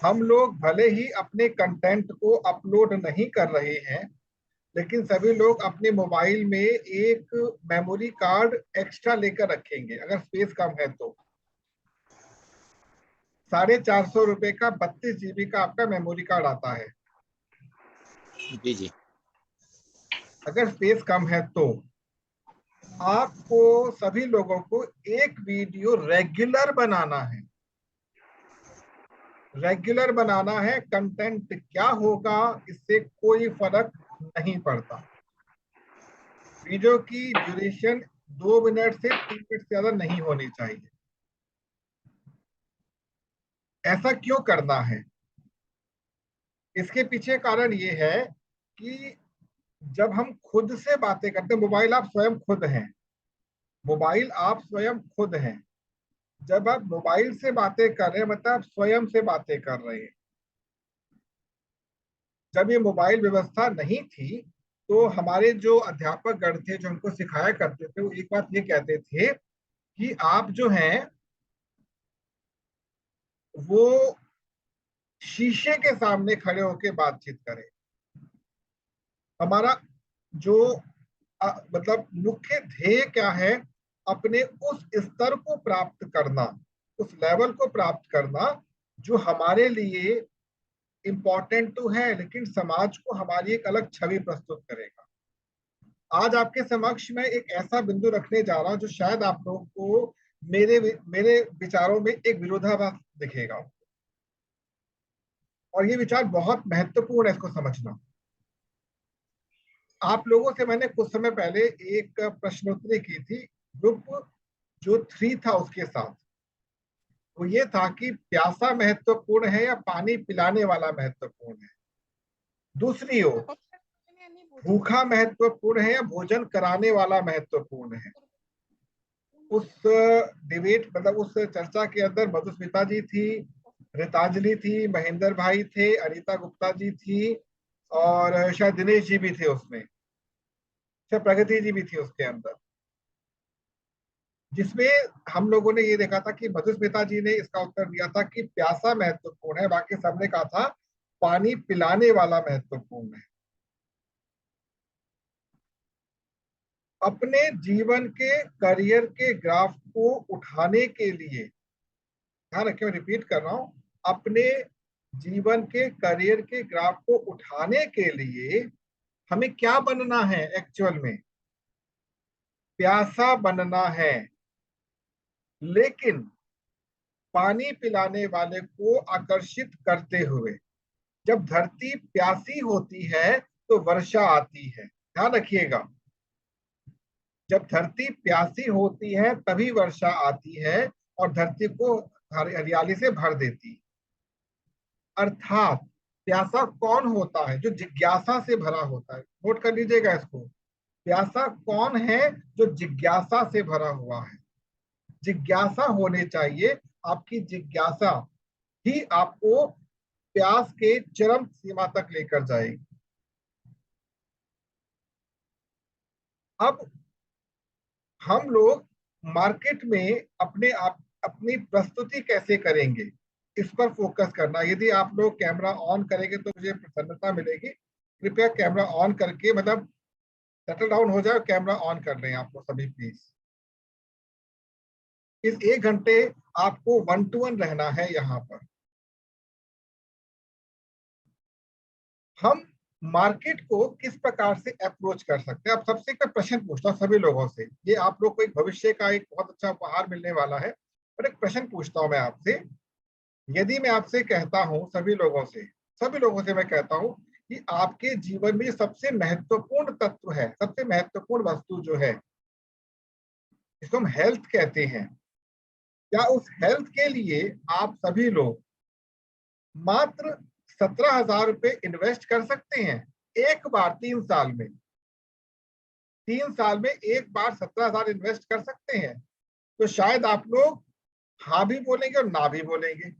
हम लोग भले ही अपने कंटेंट को अपलोड नहीं कर रहे हैं, लेकिन सभी लोग अपने मोबाइल में एक मेमोरी कार्ड एक्स्ट्रा लेकर रखेंगे अगर स्पेस कम है तो। 450 रुपए का 32 GB का आपका मेमोरी कार्ड आता है। जी जी। अगर स्पेस कम है तो आपको सभी लोगों को एक वीडियो रेगुलर बनाना है। रेगुलर बनाना है। कंटेंट क्या होगा इससे कोई फर्क नहीं पड़ता। वीडियो की ड्यूरेशन 2 मिनट से 3 मिनट से ज्यादा नहीं होनी चाहिए। ऐसा क्यों करना है? इसके पीछे कारण ये है कि जब हम खुद से बातें करते हैं, मोबाइल आप स्वयं खुद हैं, मोबाइल आप स्वयं खुद हैं। जब आप मोबाइल से बातें कर रहे हैं मतलब आप स्वयं से बातें कर रहे हैं। जब ये मोबाइल व्यवस्था नहीं थी तो हमारे जो अध्यापक गण थे जो हमको सिखाया करते थे वो एक बात ये कहते थे कि आप जो हैं वो शीशे के सामने खड़े होकर बातचीत करें। हमारा जो मतलब मुख्य ध्येय क्या है? अपने उस स्तर को प्राप्त करना, उस लेवल को प्राप्त करना जो हमारे लिए इम्पोर्टेंट तो है लेकिन समाज को हमारी एक अलग छवि प्रस्तुत करेगा। आज आपके समक्ष मैं एक ऐसा बिंदु रखने जा रहा हूं जो शायद आप लोगों को मेरे मेरे विचारों में एक विरोधाभास दिखेगा, और ये विचार बहुत महत्वपूर्ण है इसको समझना। आप लोगों से मैंने कुछ समय पहले एक प्रश्नोत्तरी की थी, ग्रुप जो 3 था उसके साथ। वो ये था कि प्यासा महत्वपूर्ण है या पानी पिलाने वाला महत्वपूर्ण है। दूसरी ओर भूखा महत्वपूर्ण है या भोजन कराने वाला महत्वपूर्ण है। उस डिबेट मतलब उस चर्चा के अंदर मधुस्मिता जी थी, रितांजलि थी, महेंद्र भाई थे, अनीता गुप्ता जी थी, और शायद दिनेश जी भी थे उसमें, शायद प्रगति जी भी थी उसके अंदर। जिसमें हम लोगों ने ये देखा था कि मधुस्मिता जी ने इसका उत्तर दिया था कि प्यासा महत्वपूर्ण है, बाकी सबने कहा था पानी पिलाने वाला महत्वपूर्ण है। अपने जीवन के करियर के ग्राफ को उठाने के लिए, ध्यान रखिए मैं रिपीट कर रहा हूं, अपने जीवन के करियर के ग्राफ को उठाने के लिए हमें क्या बनना है? एक्चुअल में प्यासा बनना है, लेकिन पानी पिलाने वाले को आकर्षित करते हुए। जब धरती प्यासी होती है तो वर्षा आती है, ध्यान रखिएगा। जब धरती प्यासी होती है तभी वर्षा आती है और धरती को हरियाली से भर देती है। अर्थात प्यासा कौन होता है? जो जिज्ञासा से भरा होता है। नोट कर लीजिएगा इसको। प्यासा कौन है? जो जिज्ञासा से भरा हुआ है। जिज्ञासा होने चाहिए। आपकी जिज्ञासा ही आपको प्यास के चरम सीमा तक लेकर जाएगी। अब हम लोग मार्केट में अपने आप अपनी प्रस्तुति कैसे करेंगे इस पर फोकस करना। यदि आप लोग कैमरा ऑन करेंगे तो मुझे प्रसन्नता मिलेगी। कृपया कैमरा ऑन करके मतलब सेटल डाउन हो जाए, कैमरा ऑन कर लें आप लोग सभी प्लीज। इस 1 घंटे आपको 1 to 1 रहना है यहाँ पर। हम मार्केट को किस प्रकार से अप्रोच कर सकते हैं? अब सबसे एक प्रश्न पूछता हूँ सभी लोगों से, ये आप लोग को एक भविष्य का एक बहुत अच्छा उपहार मिलने वाला है, पर एक प्रश्न पूछता हूँ मैं आपसे। यदि मैं आपसे कहता हूँ, सभी लोगों से मैं कहता हूँ कि आपके जीवन में सबसे महत्वपूर्ण तत्व है, सबसे महत्वपूर्ण वस्तु जो है, जिसको हम हेल्थ कहते हैं, क्या उस हेल्थ के लिए आप सभी लोग मात्र 17,000 रुपए इन्वेस्ट कर सकते हैं एक बार 3 साल में? 3 साल में एक बार 17,000 इन्वेस्ट कर सकते हैं? तो शायद आप लोग हाँ भी बोलेंगे और ना भी बोलेंगे,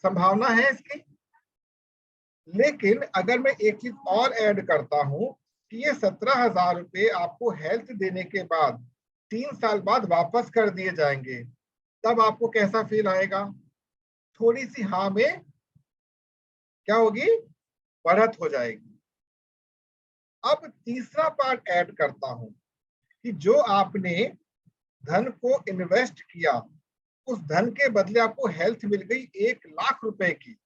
संभावना है इसकी। लेकिन अगर मैं एक चीज और ऐड करता हूं कि ये 17,000 रुपए आपको हेल्थ देने के बाद 3 साल बाद वापस कर दिए जाएंगे, तब आपको कैसा फील आएगा? थोड़ी सी हाँ में क्या होगी, बढ़त हो जाएगी। अब तीसरा पार्ट ऐड करता हूं कि जो आपने धन को इन्वेस्ट किया, उस धन के बदले आपको हेल्थ मिल गई 1 लाख रुपए की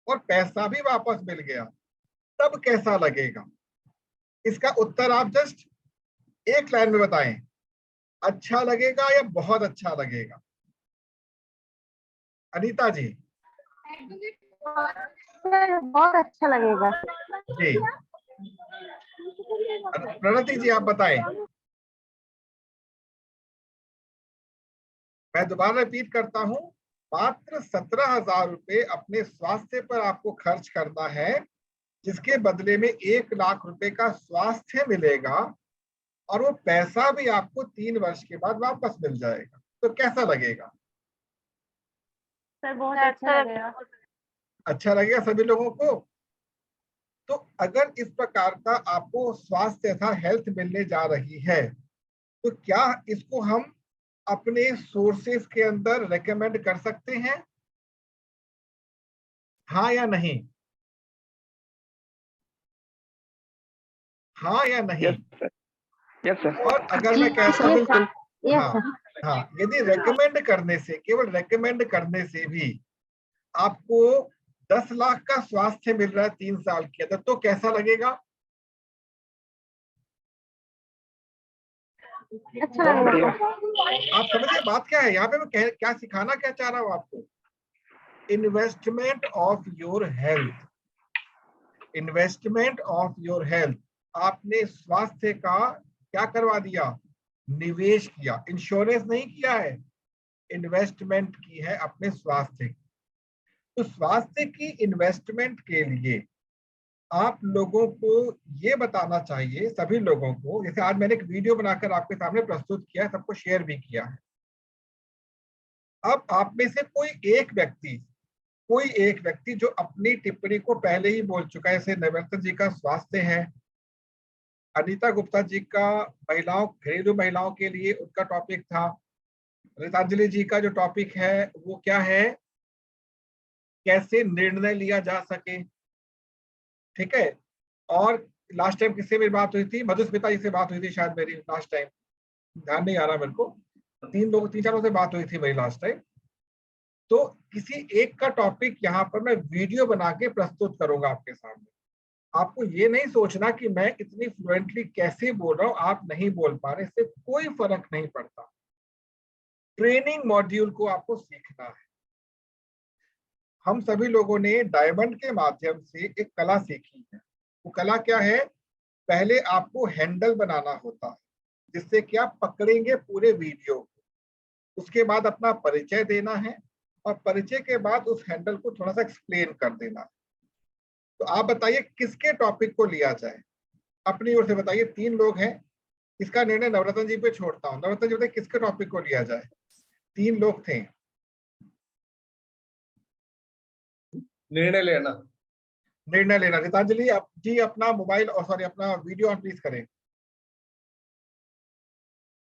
और पैसा भी वापस मिल गया, तब कैसा लगेगा? इसका उत्तर आप जस्ट एक लाइन में बताएं। अच्छा लगेगा या बहुत अच्छा लगेगा? अनीता जी। बहुत अच्छा लगेगा। जी प्रणति जी आप बताएं। मैं दोबारा रिपीट करता हूं, मात्र 17,000 रुपए अपने स्वास्थ्य पर आपको खर्च करना है, जिसके बदले में 1 लाख रुपए का स्वास्थ्य मिलेगा और वो पैसा भी आपको 3 वर्ष के बाद वापस मिल जाएगा। तो कैसा लगेगा? सर बहुत अच्छा लगेगा। अच्छा लगेगा सभी लोगों को? तो अगर इस प्रकार का आपको स्वास्थ्य तथा हेल्थ मिलने जा रही है, तो क्या इसको हम अपने सोर्सेस के अंदर रेकमेंड कर सकते हैं? हाँ या नहीं? हाँ या नहीं? Yes sir. और अगर मैं कहता यस हूं, सर, यस हाँ सर। हाँ, यदि रेकमेंड करने से, केवल रेकमेंड करने से भी आपको 10 लाख का स्वास्थ्य मिल रहा है 3 साल के अंदर, तो कैसा लगेगा? अच्छा लगेगा। आप समझिए बात क्या है यहाँ पे, मैं क्या सिखाना क्या चाह रहा हूँ आपको? Investment of your health, investment of your health. आपने स्वास्थ्य का क्या करवा दिया? निवेश किया, इंश्योरेंस नहीं किया है, इन्वेस्टमेंट की है अपने स्वास्थ्य की। तो स्वास्थ्य की इन्वेस्टमेंट के लिए आप लोगों को ये बताना चाहिए, सभी लोगों को, जैसे आज मैंने एक वीडियो बनाकर आपके सामने प्रस्तुत किया है, सबको शेयर भी किया है। अब आप में से कोई एक व्यक्ति जो अपनी टिप्पणी को पहले ही बोल चुका है, जैसे नवरत्न जी का स्वास्थ्य है, अनीता गुप्ता जी का महिलाओं, घरेलू महिलाओं के लिए उनका टॉपिक था, रीतांजलि जी का जो टॉपिक है वो क्या है, कैसे निर्णय लिया जा सके, ठीक है। और लास्ट टाइम किससे मेरी बात हुई थी? मधुस्मिता जी से बात हुई थी शायद मेरी लास्ट टाइम, ध्यान नहीं आ रहा मेरे को, 3 4 लोगों से बात हुई थी मेरी लास्ट टाइम। तो किसी एक का टॉपिक यहाँ पर मैं वीडियो बना के प्रस्तुत करूंगा आपके सामने। आपको ये नहीं सोचना कि मैं इतनी फ्लुएंटली कैसे बोल रहा हूँ, आप नहीं बोल पा रहे, इससे कोई फर्क नहीं पड़ता। ट्रेनिंग मॉड्यूल को आपको सीखना है। हम सभी लोगों ने डायमंड के माध्यम से एक कला सीखी है। वो कला क्या है? पहले आपको हैंडल बनाना होता है, जिससे कि आप पकड़ेंगे पूरे वीडियो को। उसके बाद अपना परिचय देना है और परिचय के बाद उस हैंडल को थोड़ा सा एक्सप्लेन कर देना है। तो आप बताइए किसके टॉपिक को लिया जाए, अपनी ओर से बताइए। 3 लोग हैं, इसका निर्णय नवरत्न जी पे छोड़ता हूँ। नवरत्न जी बताइए किसके टॉपिक को लिया जाए? 3 लोग थे। निर्णय लेना। निर्णय लेना। गीतांजलि आप जी अपना मोबाइल और सॉरी अपना वीडियो ऑन प्लीज करें।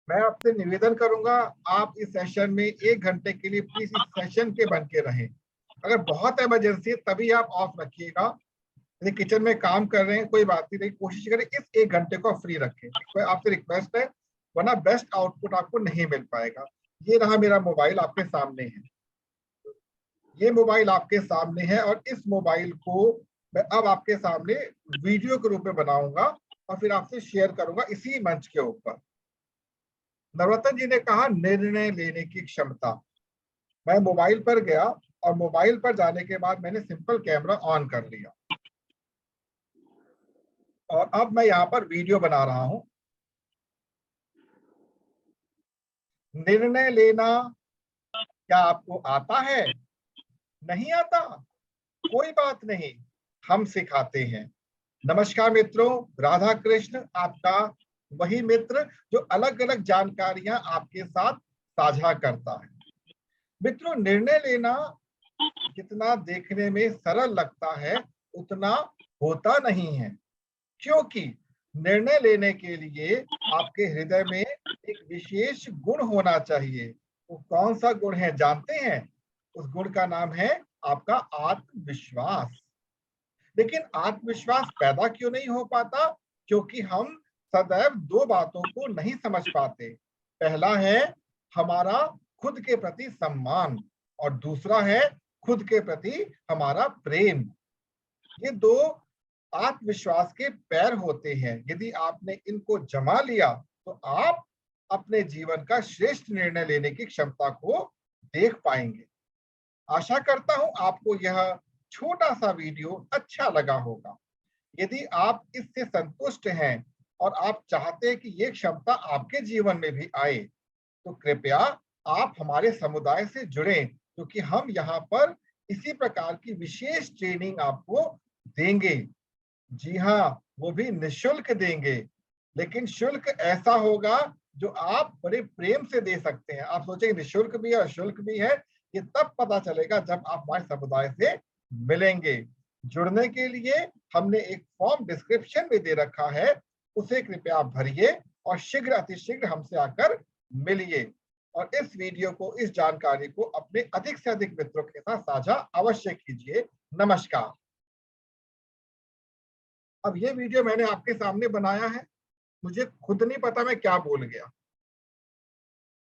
मैं आपसे निवेदन करूंगा, आप इस सेशन में 1 घंटे के लिए प्लीज इस सेशन के बन के रहें। अगर बहुत इमरजेंसी है तभी आप ऑफ रखिएगा। यदि किचन में काम कर रहे हैं कोई बात नहीं, कोशिश करें इस 1 घंटे को फ्री रखें, आपसे रिक्वेस्ट है, वरना बेस्ट आउटपुट आपको नहीं मिल पाएगा। ये रहा मेरा मोबाइल आपके सामने है, ये मोबाइल आपके सामने है और इस मोबाइल को मैं अब आपके सामने वीडियो के रूप में बनाऊंगा और फिर आपसे शेयर करूंगा इसी मंच के ऊपर। नवरत्न जी ने कहा निर्णय लेने की क्षमता। मैं मोबाइल पर गया और मोबाइल पर जाने के बाद मैंने सिंपल कैमरा ऑन कर लिया और अब मैं यहाँ पर वीडियो बना रहा हूं। निर्णय लेना क्या आपको आता है? नहीं आता? कोई बात नहीं, हम सिखाते हैं। नमस्कार मित्रों, राधा कृष्ण आपका वही मित्र जो अलग अलग जानकारियां आपके साथ साझा करता है। मित्रों, निर्णय लेना जितना देखने में सरल लगता है उतना होता नहीं है, क्योंकि निर्णय लेने के लिए आपके हृदय में एक विशेष गुण होना चाहिए, वो कौन सा गुण है जानते हैं? उस गुण का नाम है आपका आत्मविश्वास। लेकिन आत्मविश्वास पैदा क्यों नहीं हो पाता? क्योंकि हम सदैव दो बातों को नहीं समझ पाते। पहला है हमारा खुद के प्रति सम्मान और दूसरा है खुद के प्रति हमारा प्रेम। ये दो आत्मविश्वास के पैर होते हैं। यदि आपने इनको जमा लिया तो आप अपने जीवन का श्रेष्ठ निर्णय लेने की क्षमता को देख पाएंगे। आशा करता हूं आपको यह छोटा सा वीडियो अच्छा लगा होगा। यदि आप इससे संतुष्ट हैं और आप चाहते हैं कि ये क्षमता आपके जीवन में भी आए तो कृपया आप हमारे समुदाय से जुड़ें, क्योंकि हम यहाँ पर इसी प्रकार की विशेष ट्रेनिंग आपको देंगे। जी हाँ, वो भी निःशुल्क देंगे, लेकिन शुल्क ऐसा होगा जो आप बड़े प्रेम से दे सकते हैं। आप सोचेंगे निःशुल्क भी है और शुल्क भी है, ये तब पता चलेगा जब आप हमारे समुदाय से मिलेंगे। जुड़ने के लिए हमने एक फॉर्म डिस्क्रिप्शन में दे रखा है, उसे कृपया आप भरिए और शीघ्र अतिशीघ्र हमसे आकर मिलिए। और इस वीडियो को, इस जानकारी को अपने अधिक से अधिक मित्रों के साथ साझा अवश्य कीजिए। नमस्कार। अब ये वीडियो मैंने आपके सामने बनाया है, मुझे खुद नहीं पता मैं क्या बोल गया।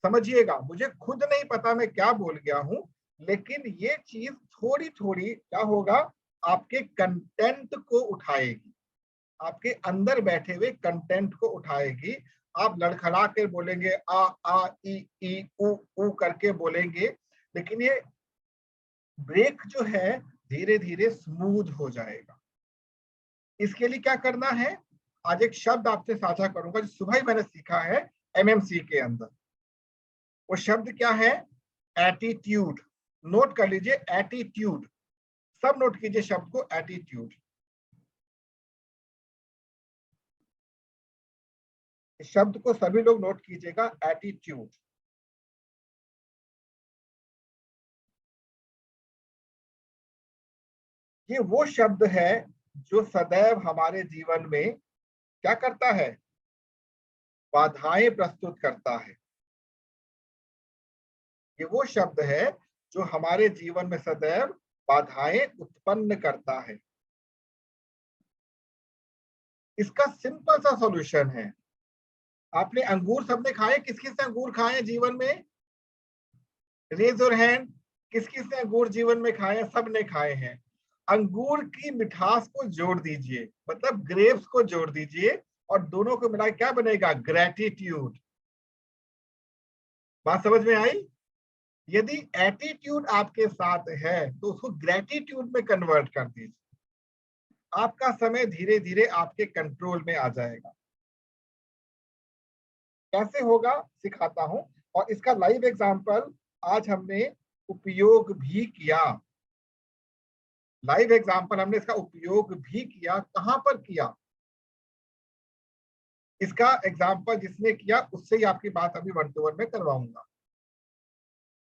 समझिएगा, मुझे खुद नहीं पता मैं क्या बोल गया हूं, लेकिन ये चीज थोड़ी थोड़ी क्या होगा, आपके कंटेंट को उठाएगी, आपके अंदर बैठे हुए कंटेंट को उठाएगी। आप लड़खड़ा के बोलेंगे, आ ई ऊ करके बोलेंगे, लेकिन ये ब्रेक जो है धीरे धीरे स्मूथ हो जाएगा। इसके लिए क्या करना है, आज एक शब्द आपसे साझा करूंगा जो सुबह ही मैंने सीखा है एमएमसी के अंदर। वो शब्द क्या है? एटीट्यूड। नोट कर लीजिए, एटीट्यूड। सब नोट कीजिए शब्द को, एटीट्यूड। इस शब्द को सभी लोग नोट कीजिएगा, एटीट्यूड। ये वो शब्द है जो सदैव हमारे जीवन में क्या करता है? बाधाएं प्रस्तुत करता है। ये वो शब्द है जो हमारे जीवन में सदैव बाधाएं उत्पन्न करता है। इसका सिंपल सा सॉल्यूशन है, आपने अंगूर सबने खाए? किस किस ने अंगूर खाए हैं जीवन में? Raise your hand. किस किस ने अंगूर जीवन में खाए हैं? सबने खाए हैं। अंगूर की मिठास को जोड़ दीजिए, मतलब ग्रेप्स को जोड़ दीजिए, और दोनों को मिला क्या बनेगा? ग्रेटिट्यूड। बात समझ में आई? यदि एटीट्यूड आपके साथ है तो उसको ग्रेटिट्यूड में कन्वर्ट कर दीजिए, आपका समय धीरे धीरे आपके कंट्रोल में आ जाएगा। कैसे होगा सिखाता हूं, और इसका लाइव एग्जांपल आज हमने उपयोग भी किया। लाइव एग्जांपल हमने इसका उपयोग भी किया। कहां पर किया? इसका एग्जांपल जिसने किया उससे ही आपकी बात अभी 1 to 1 में करवाऊंगा।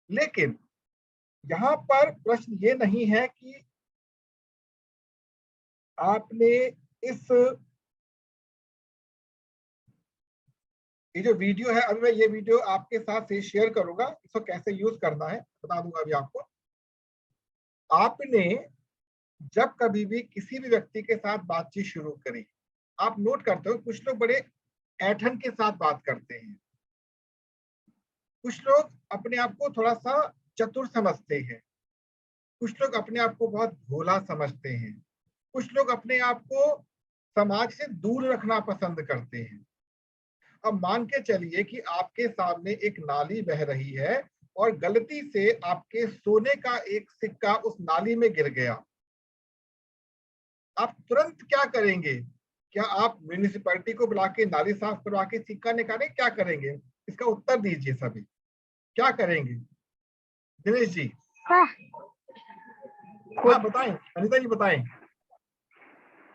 लेकिन यहां पर प्रश्न ये नहीं है कि आपने इस ये जो वीडियो है, अभी मैं ये वीडियो आपके साथ से शेयर करूंगा, इसको कैसे यूज करना है बता दूंगा अभी आपको। आपने जब कभी भी किसी भी व्यक्ति के साथ बातचीत शुरू करी, आप नोट करते हो कुछ लोग बड़े ऐंठन के साथ बात करते हैं, कुछ लोग अपने आप को थोड़ा सा चतुर समझते हैं, कुछ लोग अपने आप को बहुत भोला समझते हैं, कुछ लोग अपने आप को समाज से दूर रखना पसंद करते हैं। अब मान के चलिए कि आपके सामने एक नाली बह रही है और गलती से आपके सोने का एक सिक्का उस नाली में गिर गया, आप तुरंत क्या करेंगे? क्या आप म्यूनिसिपैलिटी को बुला के नाली साफ करवा के सिक्का निकालें? क्या करेंगे? इसका उत्तर दीजिए सभी, क्या करेंगे? दिनेश जी, हाँ बताएं, अनिता जी बताएं।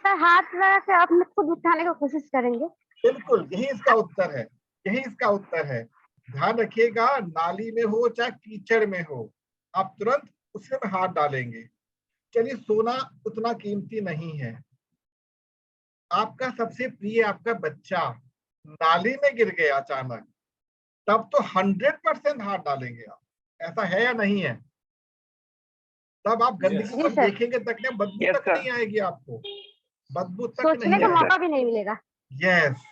सर हाथ लगा के आपने खुद उठाने की कोशिश करेंगे। बिल्कुल, यही इसका उत्तर है, यही इसका उत्तर है। ध्यान रखिएगा, नाली में हो चाहे कीचड़ में हो, आप तुरंत उसमें हाथ डालेंगे। चलिए, सोना उतना कीमती नहीं है, आपका सबसे प्रिय आपका बच्चा नाली में गिर गया अचानक, तब तो 100% हाथ डालेंगे आप, ऐसा है या नहीं है? तब आप गंदगी जी जब सर, देखेंगे तक ना, बदबू Yes, तक sir. नहीं आएगी आपको, बदबू तक सोचने नहीं का आएगी। मौका भी नहीं मिलेगा। यस,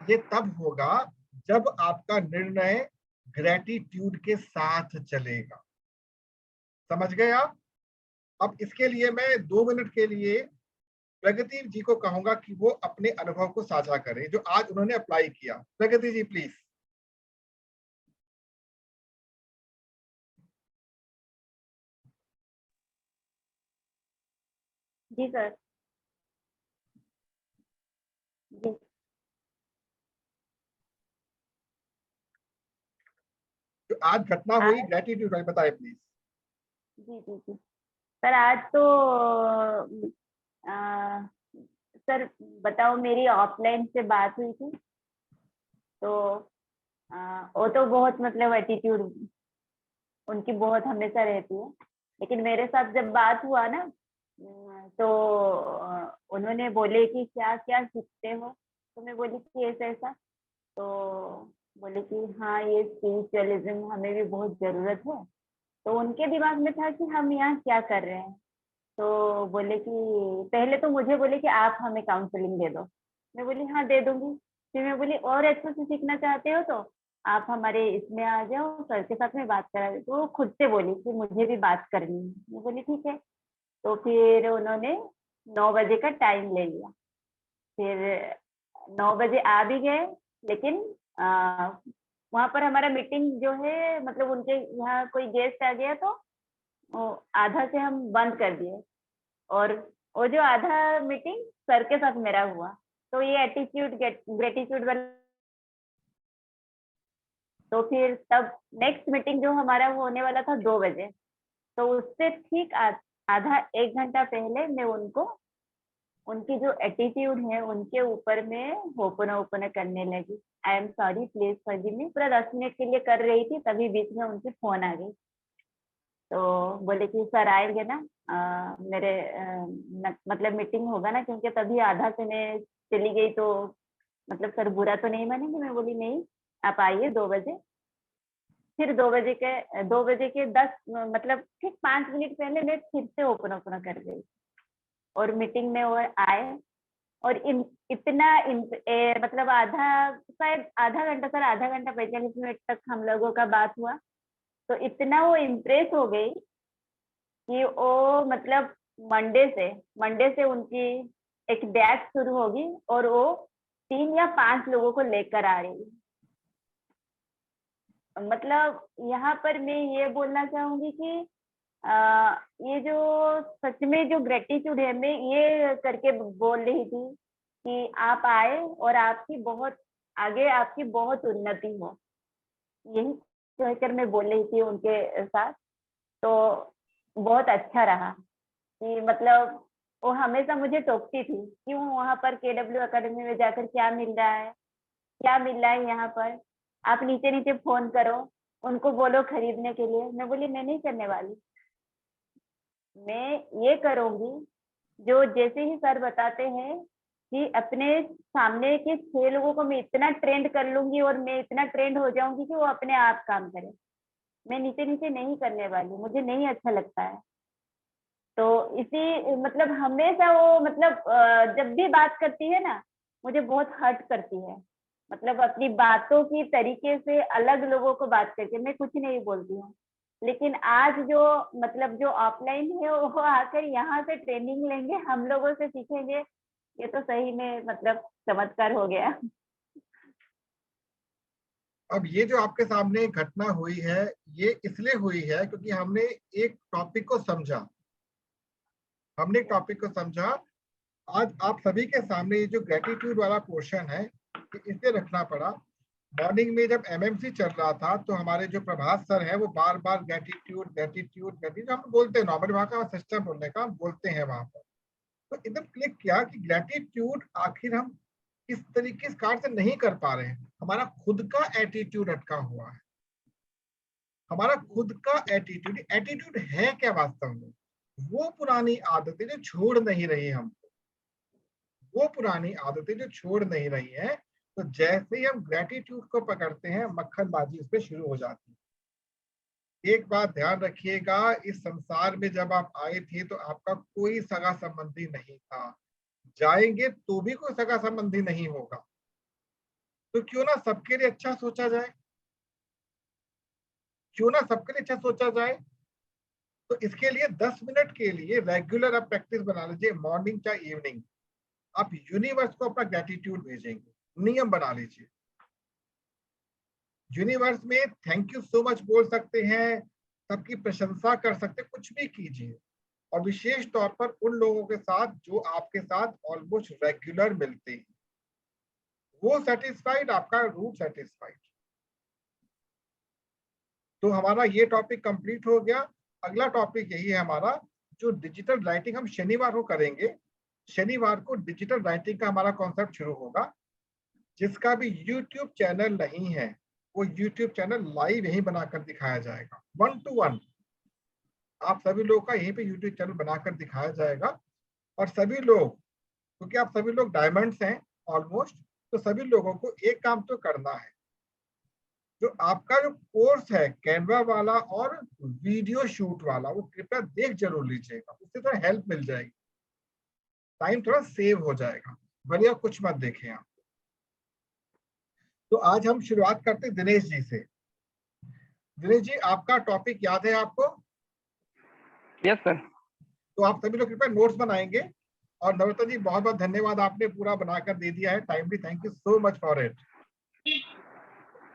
ये तब होगा जब आपका निर्णय ग्रेटिट्यूड के साथ चलेगा। समझ गए आप? अब इसके लिए मैं 2 मिनट के लिए प्रगति जी को कहूंगा कि वो अपने अनुभव को साझा करें जो आज उन्होंने अप्लाई किया। प्रगति जी प्लीज। जी सर। जी जो आज घटना हुई ग्रेटिट्यूड वाली, बताए please. Ji ji ji sir, आज तो आ, सर बताओ, मेरी ऑफलाइन से बात हुई थी, तो वो तो बहुत मतलब एटीट्यूड उनकी बहुत हमेशा रहती है, लेकिन मेरे साथ जब बात हुआ ना, तो उन्होंने बोले कि क्या क्या सीखते हो, तो मैं बोली कि ऐसा ऐसा, तो बोले कि हाँ ये स्पिरिचुअलिज्म हमें भी बहुत जरूरत है। तो उनके दिमाग में था कि हम यहाँ क्या कर रहे हैं, तो बोले कि पहले तो मुझे बोले कि आप हमें काउंसलिंग दे दो। मैं बोली हाँ दे दूंगी। फिर मैं बोली और अच्छे से सीखना चाहते हो तो आप हमारे इसमें आ जाओ, सर के साथ में बात करा दे। तो वो खुद से बोली कि मुझे भी बात करनी है। मैं बोली ठीक है। तो फिर उन्होंने 9 बजे का टाइम ले लिया। फिर 9 बजे आ भी गए, लेकिन वहां पर हमारा मीटिंग जो है, मतलब उनके यहाँ कोई गेस्ट आ गया तो वो आधा से हम बंद कर दिए, और वो जो आधा मीटिंग सर के साथ मेरा हुआ। तो ये एटीट्यूड ग्रेटिट्यूड वाला। तो फिर तब नेक्स्ट मीटिंग जो हमारा होने वाला था 2 बजे, तो उससे ठीक आधा 1 घंटा पहले मैं उनको उनकी जो एटीट्यूड है उनके ऊपर में होपना ओपना करने लगी। आई am sorry, please forgive me, पूरा 10 मिनट के लिए कर रही थी, तभी बीच में उनकी फोन आ गई। तो बोले कि सर आएंगे ना, मेरे मतलब मीटिंग होगा ना, क्योंकि तभी आधा से मैं चली गई, तो मतलब सर बुरा तो नहीं मानेंगे। मैं बोली नहीं, आप आइए 2 बजे। फिर 2 बजे के 10 मतलब ठीक 5 मिनट पहले मैं फिर से ओपन कर गई, और मीटिंग में वो आए, और मतलब शायद आधा घंटा सर, आधा घंटा 45 मिनट तक हम लोगों का बात हुआ। तो इतना वो इम्प्रेस हो गई कि वो मतलब मंडे से उनकी एक बैच शुरू होगी, और वो 3 या 5 लोगों को लेकर आ रही है। मतलब यहाँ पर मैं ये बोलना चाहूंगी कि ये जो सच में जो ग्रेटिट्यूड है, मैं ये करके बोल रही थी कि आप आए और आपकी बहुत उन्नति हो, यही कहकर मैं बोल रही थी उनके साथ। तो बहुत अच्छा रहा कि मतलब वो हमेशा मुझे टोकती थी, क्यों वहां पर KW एकेडमी में जाकर क्या मिल रहा है, क्या मिल रहा है यहाँ पर, आप नीचे नीचे फोन करो, उनको बोलो खरीदने के लिए। मैं बोली मैं नहीं करने वाली, मैं ये करूंगी जो जैसे ही सर बताते हैं कि अपने सामने के 6 लोगों को मैं इतना ट्रेंड कर लूंगी, और मैं इतना ट्रेंड हो जाऊंगी कि वो अपने आप काम करे। मैं नीचे नीचे नहीं करने वाली, मुझे नहीं अच्छा लगता है। तो इसी मतलब हमेशा वो मतलब जब भी बात करती है ना, मुझे बहुत हर्ट करती है। मतलब अपनी बातों की तरीके से अलग लोगों को बात करके मैं कुछ नहीं बोलती हूँ। लेकिन आज जो मतलब जो ऑफलाइन है वो आकर यहाँ से ट्रेनिंग लेंगे, हम लोगों से सीखेंगे, ये तो सही में मतलब चमत्कार हो गया। अब ये जो आपके सामने घटना हुई है, ये इसलिए हुई है क्योंकि हमने एक टॉपिक को समझा। आज आप सभी के सामने ये जो ग्रेटिट्यूड वाला पोर्शन है, इसे रखना पड़ा। मॉर्निंग में जब MMC चल रहा था तो हमारे जो प्रभात सर हैं वो बार बार ग्रेटिट्यूड ग्रेटिट्यूड ग्रेटिट्यूड हम बोलते हैं, नॉर्मल वहां का सिस्टम बोलने का हम बोलते हैं वहां पर। तो एकदम क्लिक किया कि ग्रेटिट्यूड आखिर हम किस तरीके से कार से नहीं कर पा रहे हैं। हमारा खुद का एटीट्यूड अटका हुआ है। हमारा खुद का एटीट्यूड है क्या वास्तव में? वो पुरानी आदतें जो छोड़ नहीं रही हमको, वो पुरानी आदतें जो छोड़ नहीं रही है। तो तो जैसे ही हम ग्रेटिट्यूड को पकड़ते हैं, मक्खनबाजी इस पे शुरू हो जाती है। एक बात ध्यान रखिएगा, इस संसार में जब आप आए थे तो आपका कोई सगा संबंधी नहीं था, जाएंगे तो भी कोई सगा संबंधी नहीं होगा। तो क्यों ना सबके लिए अच्छा सोचा जाए, क्यों ना सबके लिए अच्छा सोचा जाए। तो इसके लिए 10 मिनट के लिए रेगुलर आप प्रैक्टिस बना लीजिए, मॉर्निंग या इवनिंग। आप यूनिवर्स को अपना ग्रेटिट्यूड भेजेंगे, नियम बना लीजिए। यूनिवर्स में थैंक यू सो मच बोल सकते हैं, सबकी प्रशंसा कर सकते हैं, कुछ भी कीजिए। और विशेष तौर पर उन लोगों के साथ जो आपके साथ ऑलमोस्ट रेगुलर मिलते हैं, वो सेटिस्फाइड, आपका रूट सेटिस्फाइड। तो हमारा ये टॉपिक कंप्लीट हो गया। अगला टॉपिक यही है हमारा, जो डिजिटल राइटिंग हम शनिवार को करेंगे। शनिवार को डिजिटल राइटिंग का हमारा कॉन्सेप्ट शुरू होगा। जिसका भी यूट्यूब चैनल नहीं है, वो यूट्यूब चैनल लाइव यहीं बनाकर दिखाया जाएगा, 1 to 1। आप सभी लोगों का यहीं पे यूट्यूब चैनल बनाकर दिखाया जाएगा। और सभी लोग, क्योंकि आप सभी लोग डायमंड्स हैं ऑलमोस्ट, तो सभी लोगों को एक काम तो करना है। जो आपका जो कोर्स है कैनवा वाला और वीडियो शूट वाला, वो कृपया देख जरूर लीजिएगा, उससे थोड़ा हेल्प मिल जाएगी, टाइम थोड़ा सेव हो जाएगा, भले आप कुछ मत देखें आप। तो आज हम शुरुआत करते हैं दिनेश जी से। दिनेश जी, आपका टॉपिक याद है आपको? Yes sir. तो आप सभी लोग कृपया नोट्स बनाएंगे। और नवरत्न जी, बहुत बहुत धन्यवाद, आपने पूरा बनाकर दे दिया है timely, thank you so much for it.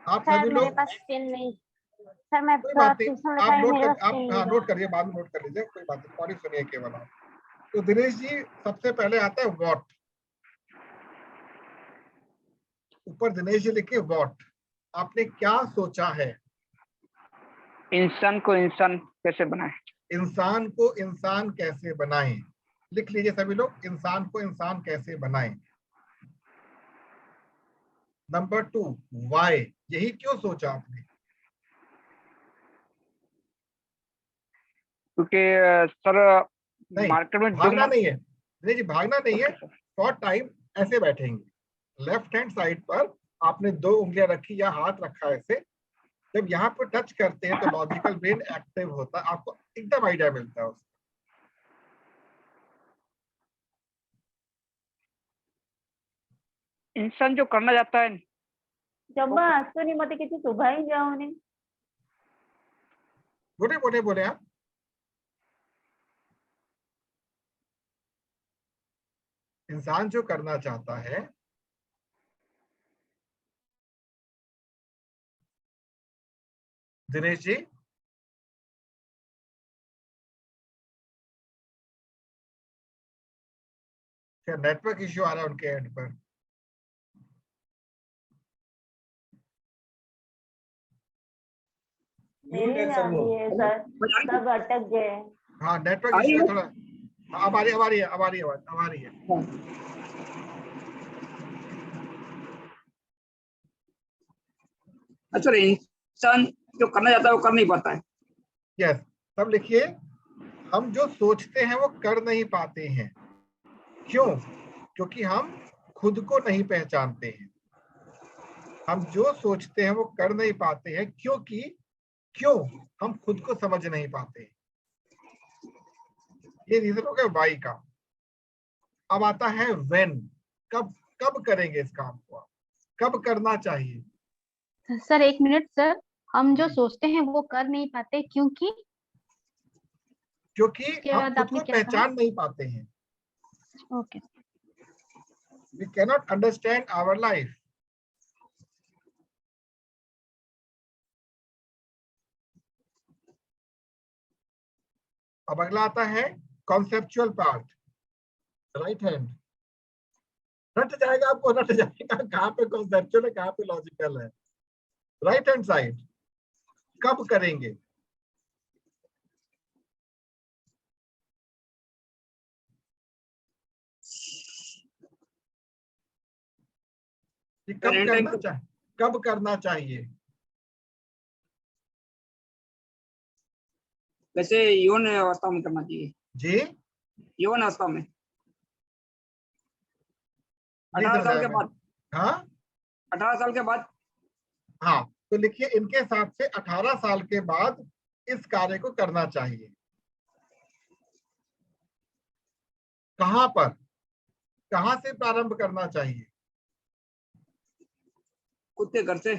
आप सर सभी मेरे लोग, पास पेन नहीं, सर मैं कोई बात नहीं, ट्यूशन में आप पढ़ी, नोट मेरे कर, पास आप पेन हाँ नहीं नोट करिए, बाद में नोट कर लीजिए, कोई बात नहीं, सॉरी सुनिए केवल आप। तो दिनेश जी, सबसे पहले आता है व्हाट। ऊपर दिनेश जी लिखिए व्हाट। आपने क्या सोचा है? इंसान को इंसान कैसे बनाए। इंसान को इंसान कैसे बनाएं। लिख लीजिए सभी लोग, इंसान को इंसान कैसे बनाएं। नंबर 2, वाई, यही क्यों सोचा आपने? क्योंकि सर नहीं, मार्केट में जो भागना नहीं है दिनेश जी, भागना नहीं है। Okay sir. शॉर्ट टाइम ऐसे बैठेंगे, लेफ्ट हैंड साइड पर आपने 2 उंगलियां रखी या हाथ रखा है ऐसे। जब यहाँ पर टच करते हैं तो लॉजिकल ब्रेन एक्टिव होता है, आपको एकदम आइडिया मिलता है उसका। इंसान जो करना चाहता है। जम्मा आसुनी मते किसी सुबह ही जाओ ने। बोले बोले बोले आप। इंसान जो करना चाहता है, दिनेश जी, क्या नेटवर्क इश्यू आ रहा है उनके एंड पर? मेरी आ रही है सर, सब अटक गए। हाँ, नेटवर्क इश्यू है थोड़ा। अब आ रही है, अब आ रही है, अब आ रही है, अब आ रही है। अच्छा, इंसान जो करना चाहता है वो कर नहीं पाता है। यस, तब लिखिए, हम जो सोचते हैं वो कर नहीं पाते हैं। क्यों? क्योंकि हम खुद को नहीं पहचानते हैं। हम जो सोचते हैं वो कर नहीं पाते हैं क्योंकि क्यों हम खुद को समझ नहीं पाते। ये रीजन हो गया वाई का। अब आता है व्हेन, कब, कब करेंगे इस काम को आप, कब करना चाहिए? सर एक मिनट सर, हम जो सोचते हैं वो कर नहीं पाते क्योंकि क्योंकि उसके हम बाद खुद आपने को क्या कहा? पहचान नहीं पाते हैं। Okay. We cannot understand our life. अब अगला आता है कॉन्सेप्चुअल पार्ट, राइट हैंड। रट जाएगा आपको, रट जाएगा कहाँ पे कॉन्सेप्चुअल है कहाँ पे लॉजिकल है। राइट हैंड साइड, कब करेंगे? ये कब करना चाहिए? वैसे यौन अवस्था में करना चाहिए। जी, यौन अवस्था में नहीं 18 साल समझाया के मैं। बाद। हाँ, 18 साल के बाद। हाँ, तो लिखिए इनके हिसाब से 18 साल के बाद इस कार्य को करना चाहिए। कहां पर, कहां से प्रारंभ करना चाहिए? खुद के घर से।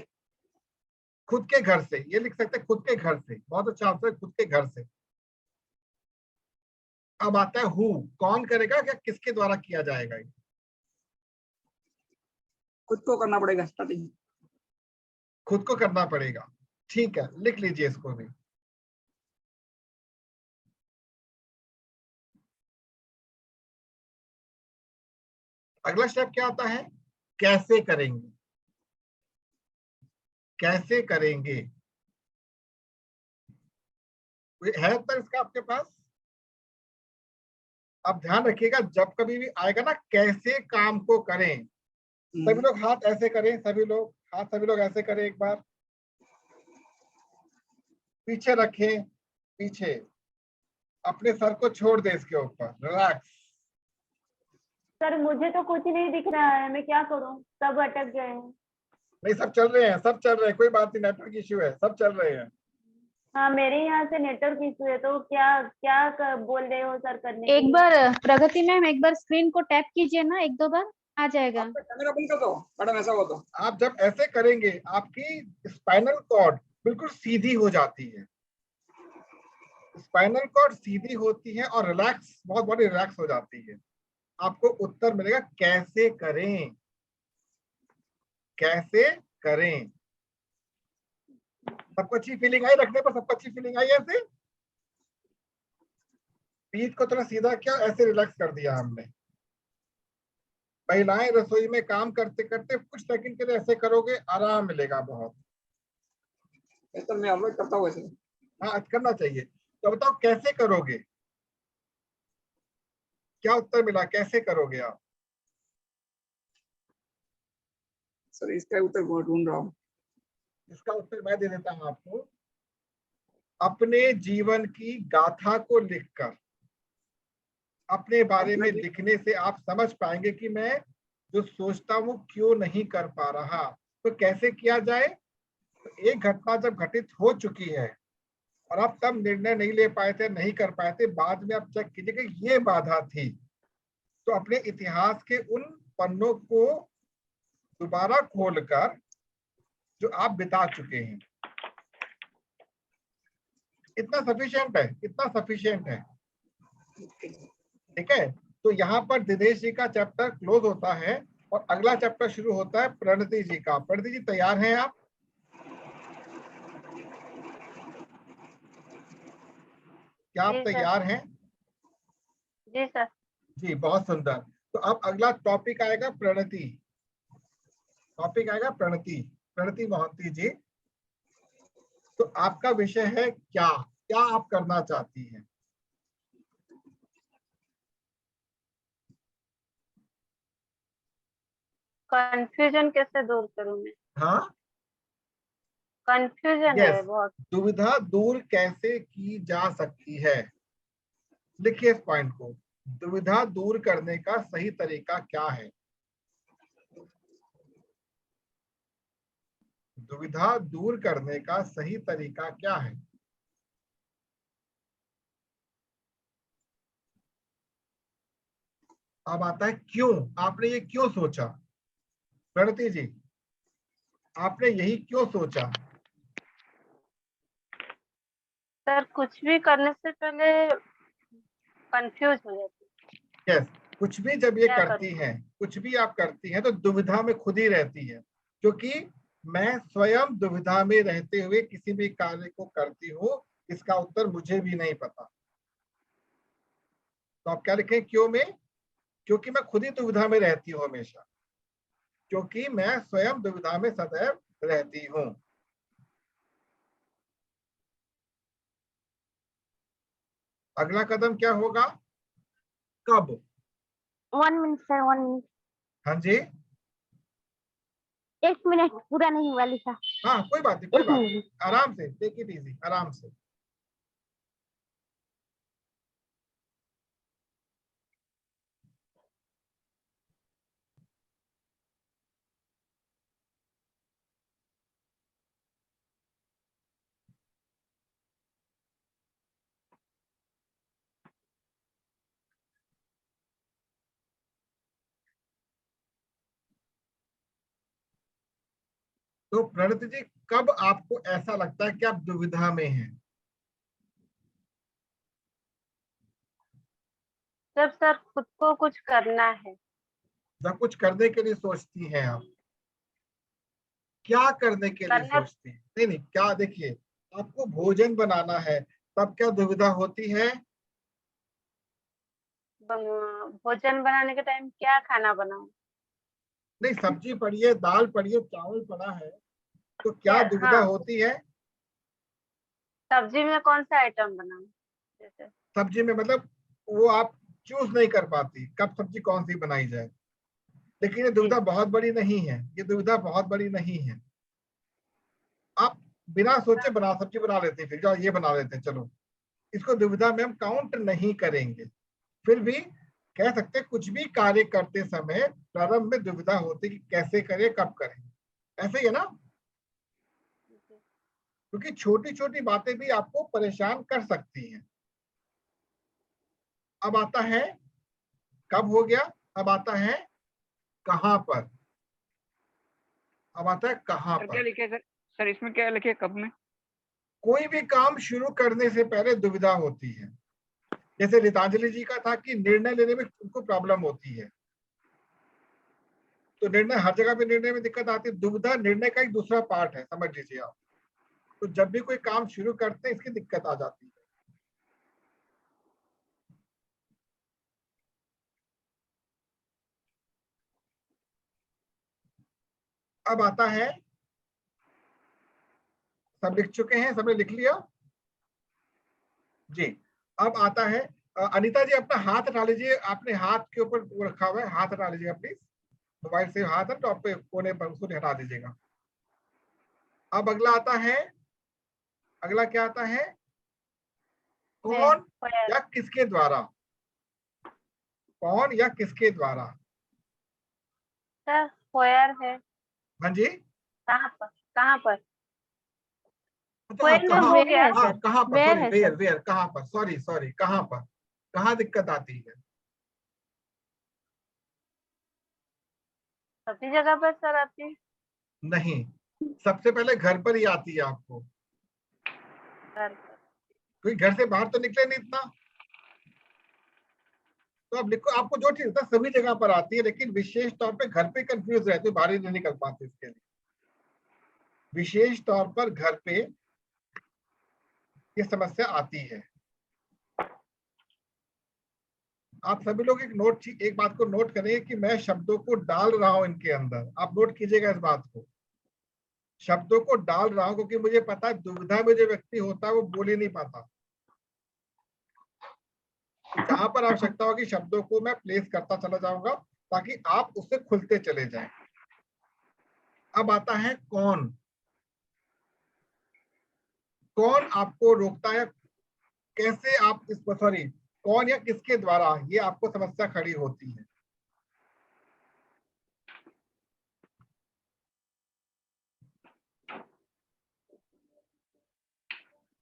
खुद के घर से, ये लिख सकते हैं खुद के घर से, बहुत अच्छा आंसर, खुद के घर से। अब आता है हु, कौन करेगा, क्या किसके द्वारा किया जाएगा? ये खुद को करना पड़ेगा स्टार्टिंग। खुद को करना पड़ेगा, ठीक है, लिख लीजिए इसको भी। अगला स्टेप क्या आता है? कैसे करेंगे, कैसे करेंगे? कोई है उत्तर इसका आपके पास? अब ध्यान रखिएगा, जब कभी भी आएगा ना कैसे काम को करें, सभी लोग हाथ ऐसे करें, सभी लोग हाथ, सभी लोग ऐसे करें, एक बार पीछे रखें, पीछे, अपने सर को छोड़ दे इसके ऊपर, रिलैक्स। सर मुझे तो कुछ नहीं दिख रहा है, मैं क्या करूं, सब अटक गए हैं। नहीं, सब चल रहे हैं, सब चल रहे हैं, कोई बात नहीं, नेटवर्क इश्यू है, सब चल रहे हैं। हाँ मेरे यहाँ से नेटवर्क इशू है, तो क्या क्या बोल रहे हो सर करने के एक लिए? बार प्रगति मैम, एक बार स्क्रीन को टैप कीजिए ना, 1-2 बार आ जाएगा। आपका कैमरा बंद कर दो मैडम, ऐसा हो तो। आप जब ऐसे करेंगे आपकी स्पाइनल कॉर्ड बिल्कुल सीधी हो जाती है, स्पाइनल कॉर्ड सीधी होती है और रिलैक्स, बहुत बॉडी रिलैक्स हो जाती है। आपको उत्तर मिलेगा कैसे करें, कैसे करें। सबको अच्छी फीलिंग आई? रखने पर सबको अच्छी फीलिंग आई? ऐसे पीठ को थोड़ा सीधा किया, ऐसे रिलैक्स कर दिया हमने। महिलाएं रसोई में काम करते करते कुछ सेकंड के लिए ऐसे करोगे, आराम मिलेगा बहुत। तो मैं अवॉइड करता हूँ ऐसे। हाँ, करना चाहिए। तो बताओ कैसे करोगे, क्या उत्तर मिला, कैसे करोगे आप? सर इसका उत्तर ढूंढ रहा हूँ। इसका उत्तर मैं दे देता हूं आपको। अपने जीवन की गाथा को लिखकर, अपने बारे में लिखने से आप समझ पाएंगे कि मैं जो सोचता हूं क्यों नहीं कर पा रहा। तो कैसे किया जाए? तो एक घटना जब घटित हो चुकी है और आप तब निर्णय नहीं ले पाए थे, नहीं कर पाए थे, बाद में आप चेक कीजिए कि ये बाधा थी, तो अपने इतिहास के उन पन्नों को दोबारा खोलकर जो आप बिता चुके हैं, इतना सफिशिएंट है, इतना सफिशिएंट है, ठीक है। तो यहाँ पर दिनेश जी का चैप्टर क्लोज होता है और अगला चैप्टर शुरू होता है प्रणति जी का। प्रणति जी तैयार हैं आप? क्या आप जी सर। तैयार हैं? जी सर। जी, बहुत सुंदर। तो अब अगला टॉपिक आएगा प्रणति, टॉपिक आएगा प्रणति, प्रणति मोहंती जी। तो आपका विषय है क्या, क्या आप करना चाहती हैं? कंफ्यूजन कैसे दूर करूं मैं? हाँ, कंफ्यूजन यस, है बहुत। दुविधा दूर कैसे की जा सकती है? लिखिए इस पॉइंट को, दुविधा दूर करने का सही तरीका क्या है? दुविधा दूर करने का सही तरीका क्या है? अब आता है क्यों, आपने ये क्यों सोचा? प्रणति जी, आपने यही क्यों सोचा? सर कुछ भी करने से पहले कंफ्यूज हो जाती यस, कुछ भी जब ये क्या करती करूं? हैं, कुछ भी आप करती हैं तो दुविधा में खुद ही रहती है, क्योंकि मैं स्वयं दुविधा में रहते हुए किसी भी कार्य को करती हूँ, इसका उत्तर मुझे भी नहीं पता। तो आप क्या लिखें क्यों में? क्योंकि मैं खुद ही दुविधा में रहती हूँ हमेशा, क्योंकि मैं स्वयं दुविधा में सदैव रहती हूँ। अगला कदम क्या होगा? कब? 1 मिनट सर, 1 मिनट। हाँ जी, 1 मिनट पूरा नहीं हुआ लिखा। हाँ, कोई बात नहीं, कोई 1 बात नहीं, मिनट। आराम से, टेक इट इजी, आराम से। तो प्रणति जी, कब आपको ऐसा लगता है कि आप दुविधा में हैं? जब सर खुद को कुछ करना है। जब कुछ करने के लिए सोचती हैं आप, क्या करने के लिए करना सोचती हैं? नहीं नहीं, क्या, देखिए, आपको भोजन बनाना है, तब क्या दुविधा होती है? भोजन बनाने के टाइम क्या खाना बनाऊं? नहीं, सब्जी पड़ी है, दाल पड़ी है, चावल पड़ा है, तो क्या दुविधा हाँ, होती है? सब्जी में कौन सा आइटम बनाऊं जैसे। सब्जी में मतलब वो आप चूज नहीं कर पाती कब सब्जी कौन सी बनाई जाए। लेकिन ये दुविधा जी बहुत बड़ी नहीं है, ये दुविधा बहुत बड़ी नहीं है। आप बिना सोचे बना सब्जी बना लेते हैं, फिर जाओ ये बना लेते हैं, चलो, इसको दुविधा में हम काउंट नहीं करेंगे। फिर भी कह सकते हैं, कुछ भी कार्य करते समय प्रारंभ में दुविधा होती कि कैसे करें, कब करें, ऐसे ही है ना। क्योंकि छोटी छोटी बातें भी आपको परेशान कर सकती हैं। अब आता है कब हो गया, अब आता है कहां पर, अब आता है कहां सर क्या पर। लिखे सर? सर इसमें क्या लिखे कब में? कोई भी काम शुरू करने से पहले दुविधा होती है। जैसे रितांजलि जी का था कि निर्णय लेने में उनको प्रॉब्लम होती है, तो निर्णय, हर जगह पे निर्णय में दिक्कत आती है। दुविधा निर्णय का एक दूसरा पार्ट है, समझ लीजिए आप। तो जब भी कोई काम शुरू करते हैं, इसकी दिक्कत आ जाती है। अब आता है, सब लिख चुके हैं, सबने लिख लिया जी। अब आता है अनीता जी, अपना हाथ हटा लीजिए, आपने हाथ के ऊपर वो रखा हुआ है, हाथ हटा लीजिए प्लीज। मोबाइल से हाथ है टॉप पे कोने पर, उसको हटा दीजिएगा। अब अगला आता है, अगला क्या आता है? कौन या किसके द्वारा, कौन या किसके द्वारा। सर फोयर है। हाँ जी, कहाँ पर, कहाँ पर? अच्छा, फोयर में कहाँ, हो वेयर गया है हाँ सर, कहाँ पर, वेयर सॉरी, है वेयर सर। वेयर कहाँ पर, सॉरी सॉरी, कहाँ पर, कहाँ दिक्कत आती है? सभी जगह पर सर आती है। नहीं, सबसे पहले घर पर ही आती है आपको, सर क्योंकि घर से बाहर तो निकले नहीं इतना। तो अब लिखो, आपको जो चीज होता है सभी जगह पर आती है, लेकिन विशेष तौर पे घर पे कंफ्यूज रहते हो, बाहर ही नहीं निकल पाते इसके लिए। विशेष तौर पर घर पे ये समस्या आती है। आप सभी लोग एक बात को नोट करें कि मैं शब्दों को डाल रहा हूं इनके अंदर, आप नोट कीजिएगा इस बात को। शब्दों को डाल रहा हूं क्योंकि मुझे पता है दुविधा में जो व्यक्ति होता है वो बोल ही नहीं पाता। तो जहां पर आवश्यकता होगी शब्दों को मैं प्लेस करता चला जाऊंगा ताकि आप उससे खुलते चले जाएं। अब आता है कौन। कौन आपको रोकता है, कैसे आप इस पर, सॉरी, कौन या किसके द्वारा ये आपको समस्या खड़ी होती है?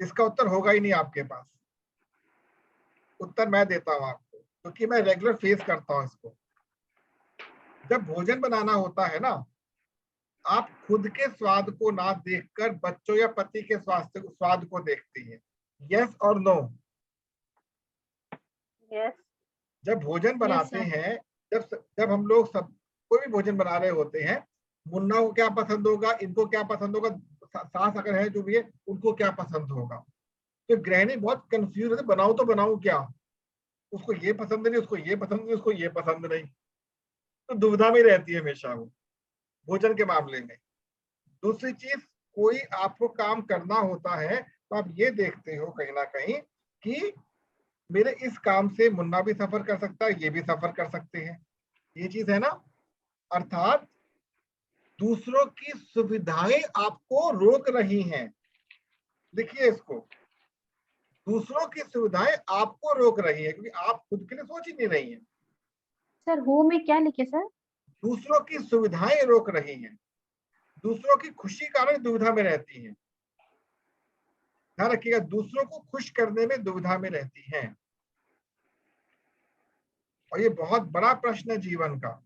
इसका उत्तर होगा ही नहीं आपके पास। उत्तर मैं देता हूं आपको, क्योंकि मैं रेगुलर फेस करता हूं इसको। जब भोजन बनाना होता है ना, आप खुद के स्वाद को ना देखकर बच्चों या पति के स्वाद को देखती है। यस और नो? यस। जब भोजन बनाते सर। हैं, जब हम लोग सब कोई भी भोजन बना रहे होते हैं, मुन्ना को क्या पसंद होगा, इनको क्या पसंद होगा, सास अगर है जो भी है उनको क्या पसंद होगा। तो गृहिणी बहुत कंफ्यूज है, बनाऊं तो बनाऊं क्या, उसको ये पसंद नहीं, उसको ये पसंद नहीं, उसको ये पसंद नहीं। तो दुविधा में रहती है हमेशा वो भोजन के मामले में। दूसरी चीज, कोई आपको काम करना होता है तो आप ये देखते हो कहीं ना कहीं कि मेरे इस काम से मुन्ना भी सफर कर सकता है, ये भी सफर कर सकते हैं, ये चीज है ना। अर्थात दूसरों की सुविधाएं आपको रोक रही हैं। लिखिए इसको, दूसरों की सुविधाएं आपको रोक रही है क्योंकि आप खुद के लिए सोच ही नहीं रही हैं। सर हो में क्या लिखे सर? दूसरों की सुविधाएं रोक रही हैं, दूसरों की खुशी कारण दुविधा में रहती हैं। ध्यान रखिएगा, दूसरों को खुश करने में दुविधा में रहती हैं। और ये बहुत बड़ा प्रश्न है जीवन का।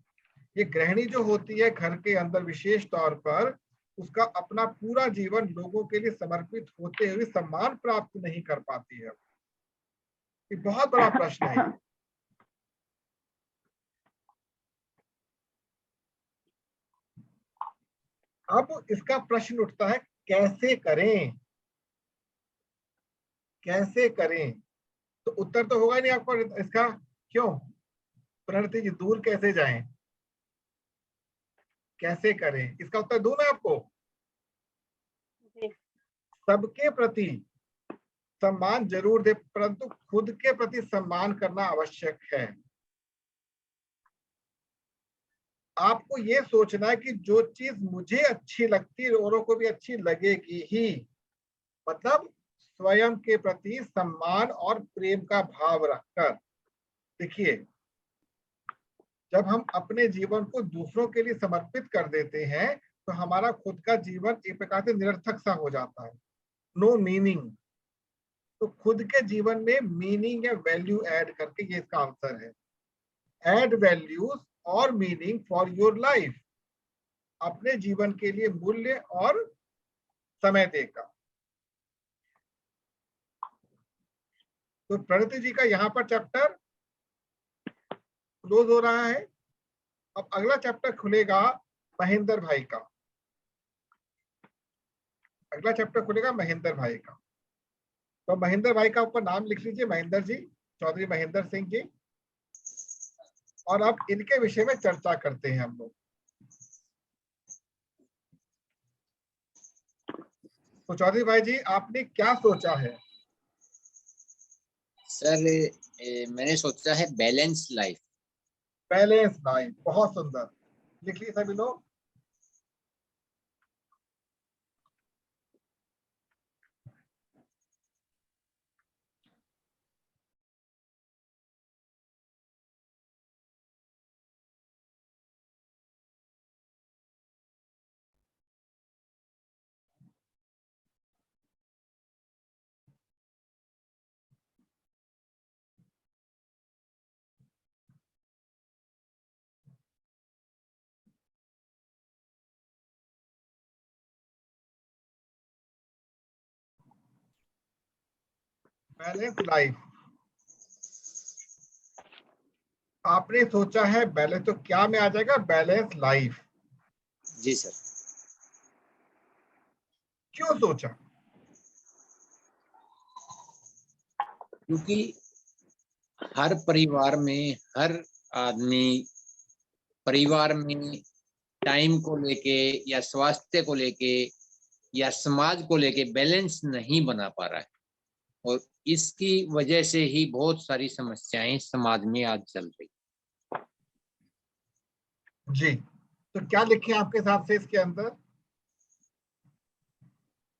ये गृहिणी जो होती है घर के अंदर, विशेष तौर पर उसका अपना पूरा जीवन लोगों के लिए समर्पित होते हुए सम्मान प्राप्त नहीं कर पाती है? ये बहुत बड़ा प्रश्न है। अब इसका प्रश्न उठता है, कैसे करें, कैसे करें? तो उत्तर तो होगा ही नहीं आपको इसका। क्यों प्रणति जी, दूर कैसे जाएं, कैसे करें? इसका उत्तर दूं मैं आपको। जी। सबके प्रति सम्मान जरूर दे, परंतु खुद के प्रति सम्मान करना आवश्यक है। आपको ये सोचना है कि जो चीज मुझे अच्छी लगती है औरों को भी अच्छी लगेगी ही। मतलब स्वयं के प्रति सम्मान और प्रेम का भाव रखकर। देखिए, जब हम अपने जीवन को दूसरों के लिए समर्पित कर देते हैं तो हमारा खुद का जीवन एक प्रकार से निरर्थक सा हो जाता है, नो मीनिंग। तो खुद के जीवन में मीनिंग या वैल्यू ऐड करके, ये इसका आंसर है। ऐड वैल्यूज और मीनिंग फॉर योर लाइफ, अपने जीवन के लिए मूल्य और समय देगा। तो प्रणति जी का यहाँ पर चैप्टर क्लोज हो रहा है। अब अगला चैप्टर खुलेगा महेंद्र भाई का। अगला चैप्टर खुलेगा महेंद्र भाई का। तो महेंद्र भाई का ऊपर नाम लिख लीजिए, महेंद्र जी, चौधरी महेंद्र सिंह जी। और अब इनके विषय में चर्चा करते हैं हम लोग। तो चौधरी भाई जी, आपने क्या सोचा है? सर मैंने सोचा है बैलेंस लाइफ। बैलेंस लाइफ, बहुत सुंदर, लिख लिए सभी लोग। बैलेंस लाइफ आपने सोचा है। बैलेंस तो क्या में आ जाएगा? Balance life. जी सर। क्यों सोचा? क्योंकि हर परिवार में हर आदमी परिवार में टाइम को लेके या स्वास्थ्य को लेके या समाज को लेके बैलेंस नहीं बना पा रहा है, और इसकी वजह से ही बहुत सारी समस्याएं समाज में आज चल रही। जी, तो क्या लिखे आपके हिसाब से इसके अंदर?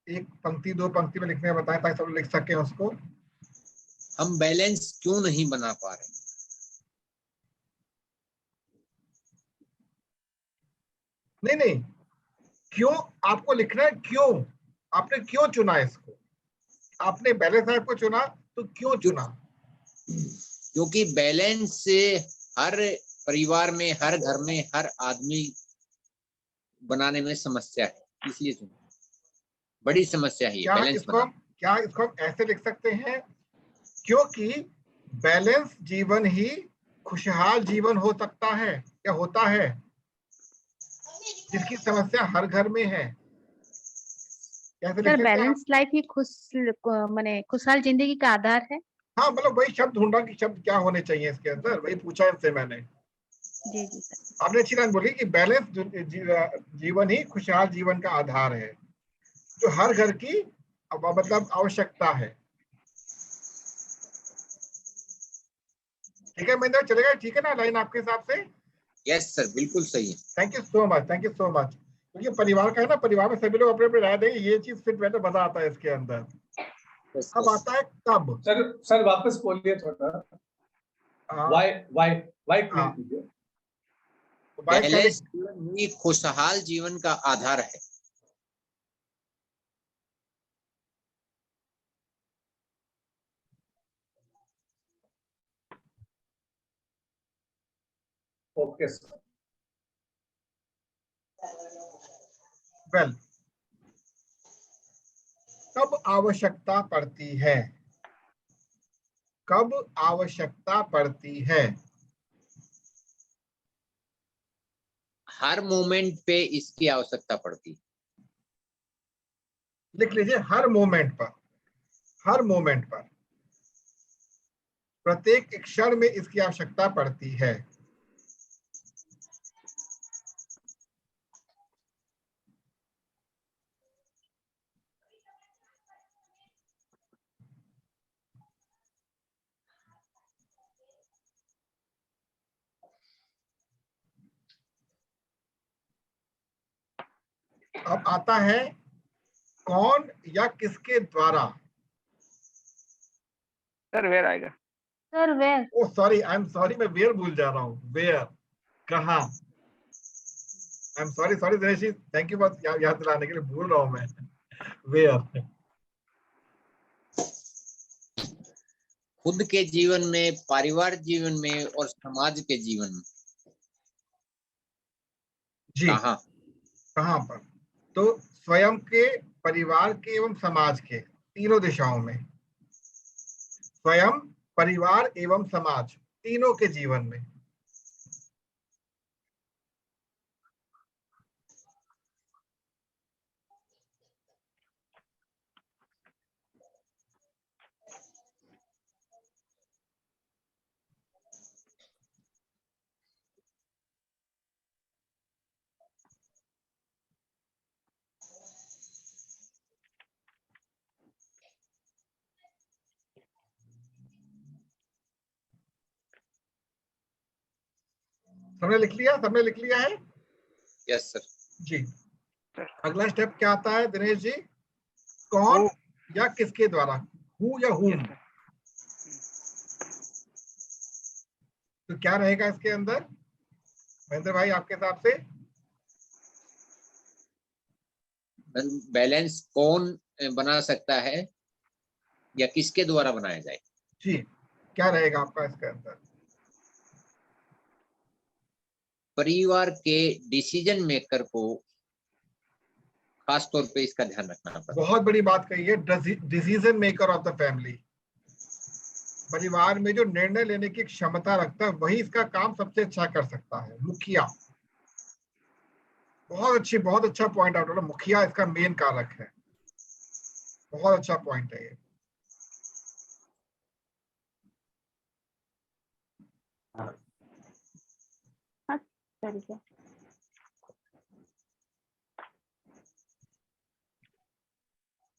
एक पंक्ति दो पंक्ति में लिखने बताएं ताकि सब लिख सके उसको। हम बैलेंस क्यों नहीं बना पा रहे? नहीं नहीं, क्यों आपको लिखना है? क्यों आपने क्यों चुना इसको? आपने बैलेंस लाइफ को चुना तो क्यों चुना? क्योंकि बैलेंस से हर परिवार में हर घर में हर आदमी बनाने में समस्या है, इसलिए चुना। बड़ी समस्या है ये बैलेंस बनाना। क्या इसको हम ऐसे लिख सकते हैं, क्योंकि बैलेंस जीवन ही खुशहाल जीवन हो सकता है या होता है, जिसकी समस्या हर घर में है। कैसे सर लिखे थे आप? बैलेंस लाइफ ही माने खुशहाल जिंदगी का आधार है। हाँ, मतलब वही शब्द ढूंढा कि शब्द क्या होने चाहिए इसके अंदर, वही पूछा इनसे मैंने। जी जी सर। आपने अच्छी लाइन बोली कि बैलेंस जीवन ही खुशहाल जीवन का आधार है, जो हर घर की मतलब आवश्यकता है। ठीक है महेंद्र, चलेगा? ठीक है ना लाइन आपके हिसाब से? यस सर, बिल्कुल सही है। Thank you so much, thank you so much. क्योंकि परिवार का है ना, परिवार में सभी लोग अपने अपने राय देंगे, ये चीज फिट बैठे मजा आता है इसके अंदर। अब आता है कब। सर वापस बोलिए थोड़ा। वाई प्लीज कीजिए। बैलेंस जीवन ही खुशहाल जीवन का आधार है। Okay sir. वेल, कब आवश्यकता पड़ती है? कब आवश्यकता पड़ती है? हर मोमेंट पे इसकी आवश्यकता पड़ती। लिख लीजिए, हर मोमेंट पर, हर मोमेंट पर, प्रत्येक क्षण में इसकी आवश्यकता पड़ती है। अब आता है कौन या किसके द्वारा। सर वेयर आएगा। Sir where. Oh sorry, I am sorry, मैं वेयर भूल जा रहा हूँ। वेयर, कहाँ? I am sorry, sorry Dinesh ji, thank you बहुत याद दिलाने के लिए, भूल रहा हूँ मैं। वेयर। खुद के जीवन में, पारिवारिक जीवन में और समाज के जीवन में। जी, कहाँ? कहाँ पर? तो स्वयं के, परिवार के एवं समाज के, तीनों दिशाओं में। स्वयं, परिवार एवं समाज, तीनों के जीवन में। सबने लिख लिया? सबने लिख लिया है? Yes sir. जी। अगला स्टेप क्या आता है दिनेश जी? कौन या किसके द्वारा, हु या हुम। तो क्या रहेगा इसके अंदर महेंद्र भाई आपके हिसाब से? बैलेंस कौन बना सकता है या किसके द्वारा बनाया जाए? जी, क्या रहेगा आपका इसके अंदर? परिवार के डिसीजन मेकर को खास तौर पे इसका ध्यान रखना पड़ता है। बहुत बड़ी बात कही है, decision maker of the family. परिवार में जो निर्णय लेने की क्षमता रखता है वही इसका काम सबसे अच्छा कर सकता है, मुखिया। बहुत अच्छा पॉइंट आउट हो, मुखिया इसका मेन कारक है। बहुत अच्छा पॉइंट है ये। तरीके।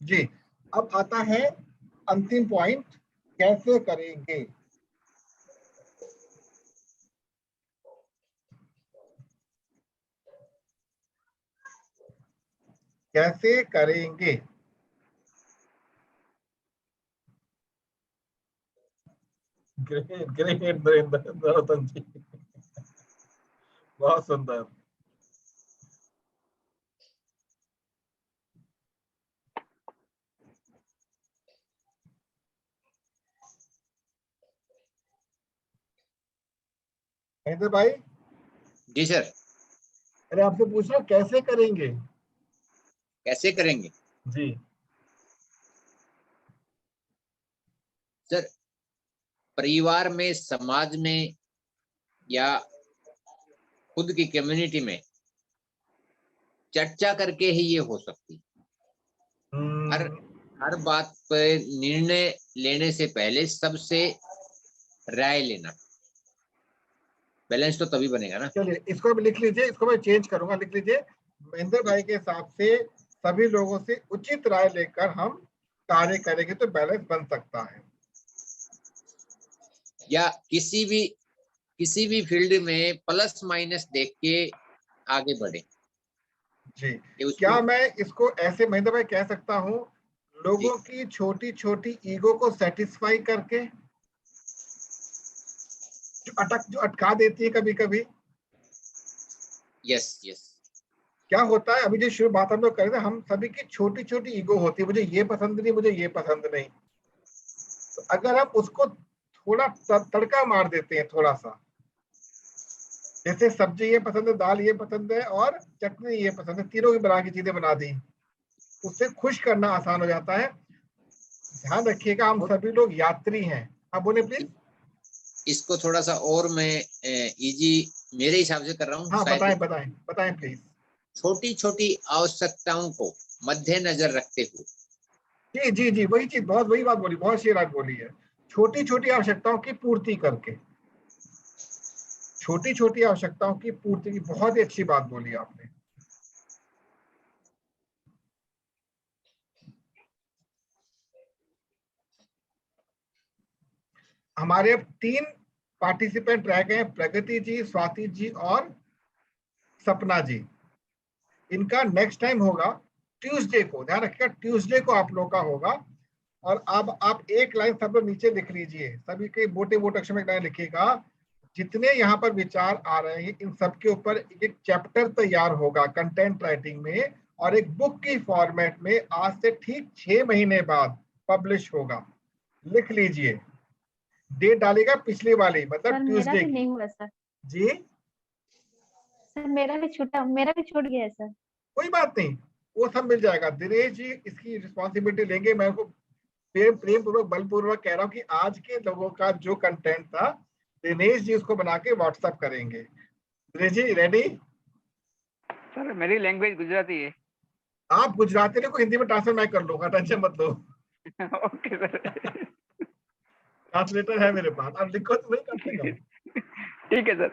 जी, अब आता है अंतिम पॉइंट, कैसे करेंगे। कैसे करेंगे? ग्रेट ग्रेट नरोत्तम जी, बहुत सुंदर। महेंद्र भाई, जी सर। अरे आपसे पूछ रहा हूं कैसे करेंगे। कैसे करेंगे जी सर? परिवार में, समाज में या खुद की कम्युनिटी में चर्चा करके ही ये हो सकती। हर हर बात पर निर्णय लेने से पहले सबसे राय लेना। बैलेंस तो तभी बनेगा ना। चलिए, इसको भी लिख लीजिए, इसको मैं चेंज करूंगा, लिख लीजिए। महेंद्र भाई के हिसाब से सभी लोगों से उचित राय लेकर हम कार्य करेंगे तो बैलेंस बन सकता है। या किसी भी फील्ड में प्लस माइनस देख के आगे बढ़े। जी, ये क्या मैं इसको ऐसे महेंद्र भाई कह सकता हूँ, लोगों की छोटी छोटी ईगो को सेटिस्फाई करके, जो अटका देती है कभी कभी। Yes yes. क्या होता है, अभी जो शुरू बात हम लोग कर रहे थे, हम सभी की छोटी छोटी ईगो होती है, मुझे ये पसंद नहीं, मुझे ये पसंद नहीं। तो अगर हम उसको थोड़ा तड़का मार देते हैं, थोड़ा सा, जैसे सब्जी ये पसंद है, दाल ये पसंद है और चटनी ये पसंद है, तीनों की बना की चीजें बना दी, उससे खुश करना आसान हो जाता है। ध्यान रखिएगा हम सभी लोग यात्री हैं। आप बोले प्लीज। इसको थोड़ा सा और मैं इजी मेरे हिसाब से कर रहा हूँ। हाँ शायद बताएं बताएं बताएं प्लीज। छोटी छोटी आवश्यकताओं को मद्देनजर रखते हुए। जी जी जी, वही चीज, बहुत वही बात बोली, बहुत सही बात बोली है। छोटी छोटी आवश्यकताओं की पूर्ति करके, छोटी छोटी आवश्यकताओं की पूर्ति की, बहुत ही अच्छी बात बोली आपने। हमारे 3 पार्टिसिपेंट रह गए, प्रगति जी, स्वाति जी और सपना जी। इनका नेक्स्ट टाइम होगा ट्यूसडे को, ध्यान रखिएगा ट्यूसडे को आप लोग का होगा। और अब आप एक लाइन सब लोग नीचे लिख लीजिए, सभी के मोटे मोटे अक्षर में एक लाइन लिखिएगा। जितने यहाँ पर विचार आ रहे हैं इन सब के ऊपर एक चैप्टर तैयार होगा कंटेंट राइटिंग में, और एक बुक की फॉर्मेट में आज से ठीक 6 महीने बाद पब्लिश होगा। लिख लीजिए, डेट डालेगा पिछली वाली, मतलब सर मेरा ट्यूसडे भी की। नहीं हुआ सर। जी सर मेरा भी छूट गया है सर। कोई बात नहीं, वो सब मिल जाएगा। दिनेश जी इसकी रिस्पॉन्सिबिलिटी लेंगे। मैं को प्रेम पूर्वक बलपूर्वक कह रहा हूँ कि आज के लोगों का जो कंटेंट था दिनेश जी उसको बना के व्हाट्सएप करेंगे। दिनेश जी रेडी? सर मेरी लैंग्वेज गुजराती है। आप गुजराती को हिंदी में ट्रांसफर मैं कर लूंगा, टेंशन मत लो। Okay sir. ट्रांसलेटर है मेरे पास, आप लिखो तो नहीं कम से कम। ठीक है सर।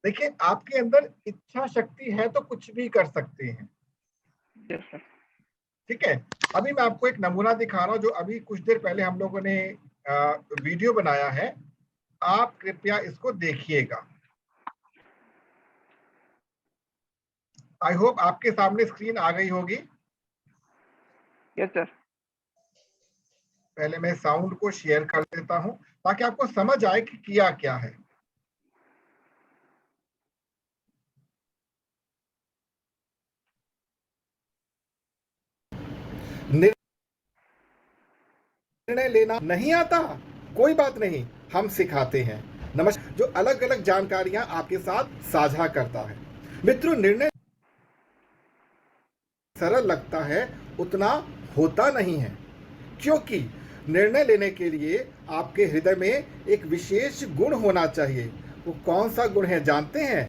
देखिए आपके अंदर इच्छा शक्ति है तो कुछ भी कर सकते हैं। Yes sir. ठीक है, अभी मैं आपको एक नमूना दिखा रहा हूँ जो अभी कुछ देर पहले हम लोगों ने वीडियो बनाया है। आप कृपया इसको देखिएगा। आई होप आपके सामने स्क्रीन आ गई होगी। Yes sir. पहले मैं साउंड को शेयर कर देता हूं ताकि आपको समझ आए कि किया क्या है। निर्णय लेना नहीं आता, कोई बात नहीं, हम सिखाते हैं। नमस्कार, जो अलग अलग जानकारियां आपके साथ साझा करता है। मित्रों, निर्णय सरल लगता है, उतना होता नहीं है, क्योंकि निर्णय लेने के लिए आपके हृदय में एक विशेष गुण होना चाहिए। वो कौन सा गुण है जानते हैं?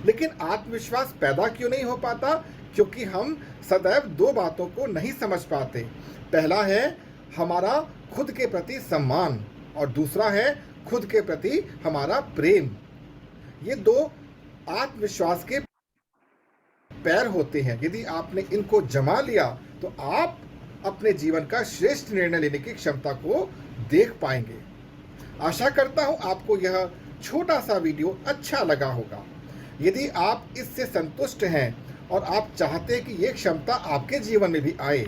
लेकिन आत्मविश्वास पैदा क्यों नहीं हो पाता? क्योंकि हम सदैव 2 बातों को नहीं समझ पाते। पहला है हमारा खुद के प्रति सम्मान, और दूसरा है खुद के प्रति हमारा प्रेम। ये 2 आत्मविश्वास के पैर होते हैं। यदि आपने इनको जमा लिया तो आप अपने जीवन का श्रेष्ठ निर्णय लेने की क्षमता को देख पाएंगे। आशा करता हूं आपको यह छोटा सा वीडियो अच्छा लगा होगा। यदि आप इससे संतुष्ट हैं और आप चाहते हैं कि ये क्षमता आपके जीवन में भी आए,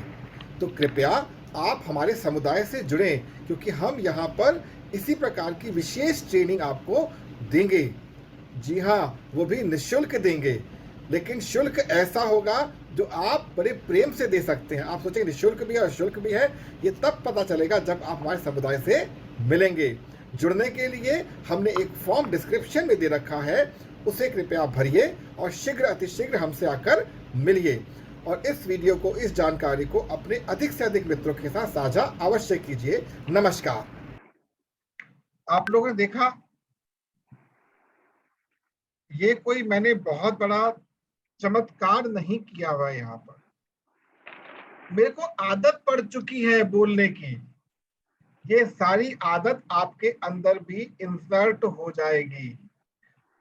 तो कृपया आप हमारे समुदाय से जुड़ें, क्योंकि हम यहाँ पर इसी प्रकार की विशेष ट्रेनिंग आपको देंगे। जी हाँ, वो भी निःशुल्क देंगे, लेकिन शुल्क ऐसा होगा जो आप बड़े प्रेम से दे सकते हैं। आप सोचेंगे निःशुल्क भी है और शुल्क भी है, ये तब पता चलेगा जब आप हमारे समुदाय से मिलेंगे। जुड़ने के लिए हमने एक फॉर्म डिस्क्रिप्शन में दे रखा है, उसे कृपया भरिए और शीघ्र अतिशीघ्र हमसे आकर मिलिए। और इस वीडियो को, इस जानकारी को अपने अधिक से अधिक मित्रों के साथ साझा अवश्य कीजिए। नमस्कार। आप लोगों ने देखा, ये कोई मैंने बहुत बड़ा चमत्कार नहीं किया हुआ है। यहाँ पर मेरे को आदत पड़ चुकी है बोलने की। ये सारी आदत आपके अंदर भी इंसर्ट हो जाएगी।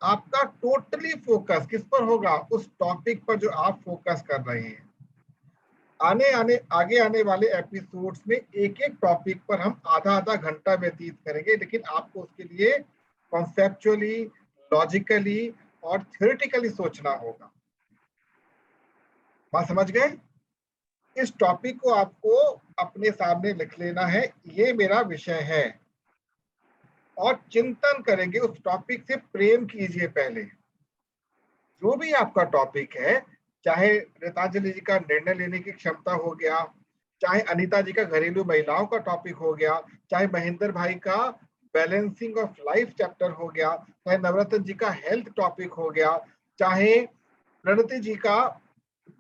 आपका टोटली फोकस किस पर होगा? उस टॉपिक पर जो आप फोकस कर रहे हैं। आगे आने वाले एपिसोड्स में एक एक टॉपिक पर हम आधा घंटा व्यतीत करेंगे, लेकिन आपको उसके लिए कॉन्सेप्चुअली, लॉजिकली और थ्योरेटिकली सोचना होगा। बात समझ गए? इस टॉपिक को आपको अपने सामने लिख लेना है, ये मेरा विषय है, और चिंतन करेंगे उस टॉपिक से। प्रेम कीजिए पहले। जो भी आपका टॉपिक है, चाहे रीतांजलि जी का निर्णय लेने की क्षमता हो गया, चाहे अनीता जी का घरेलू महिलाओं का टॉपिक हो गया, चाहे महेंद्र भाई का बैलेंसिंग ऑफ लाइफ चैप्टर हो गया, चाहे नवरत्न जी का हेल्थ टॉपिक हो गया, चाहे प्रणति जी का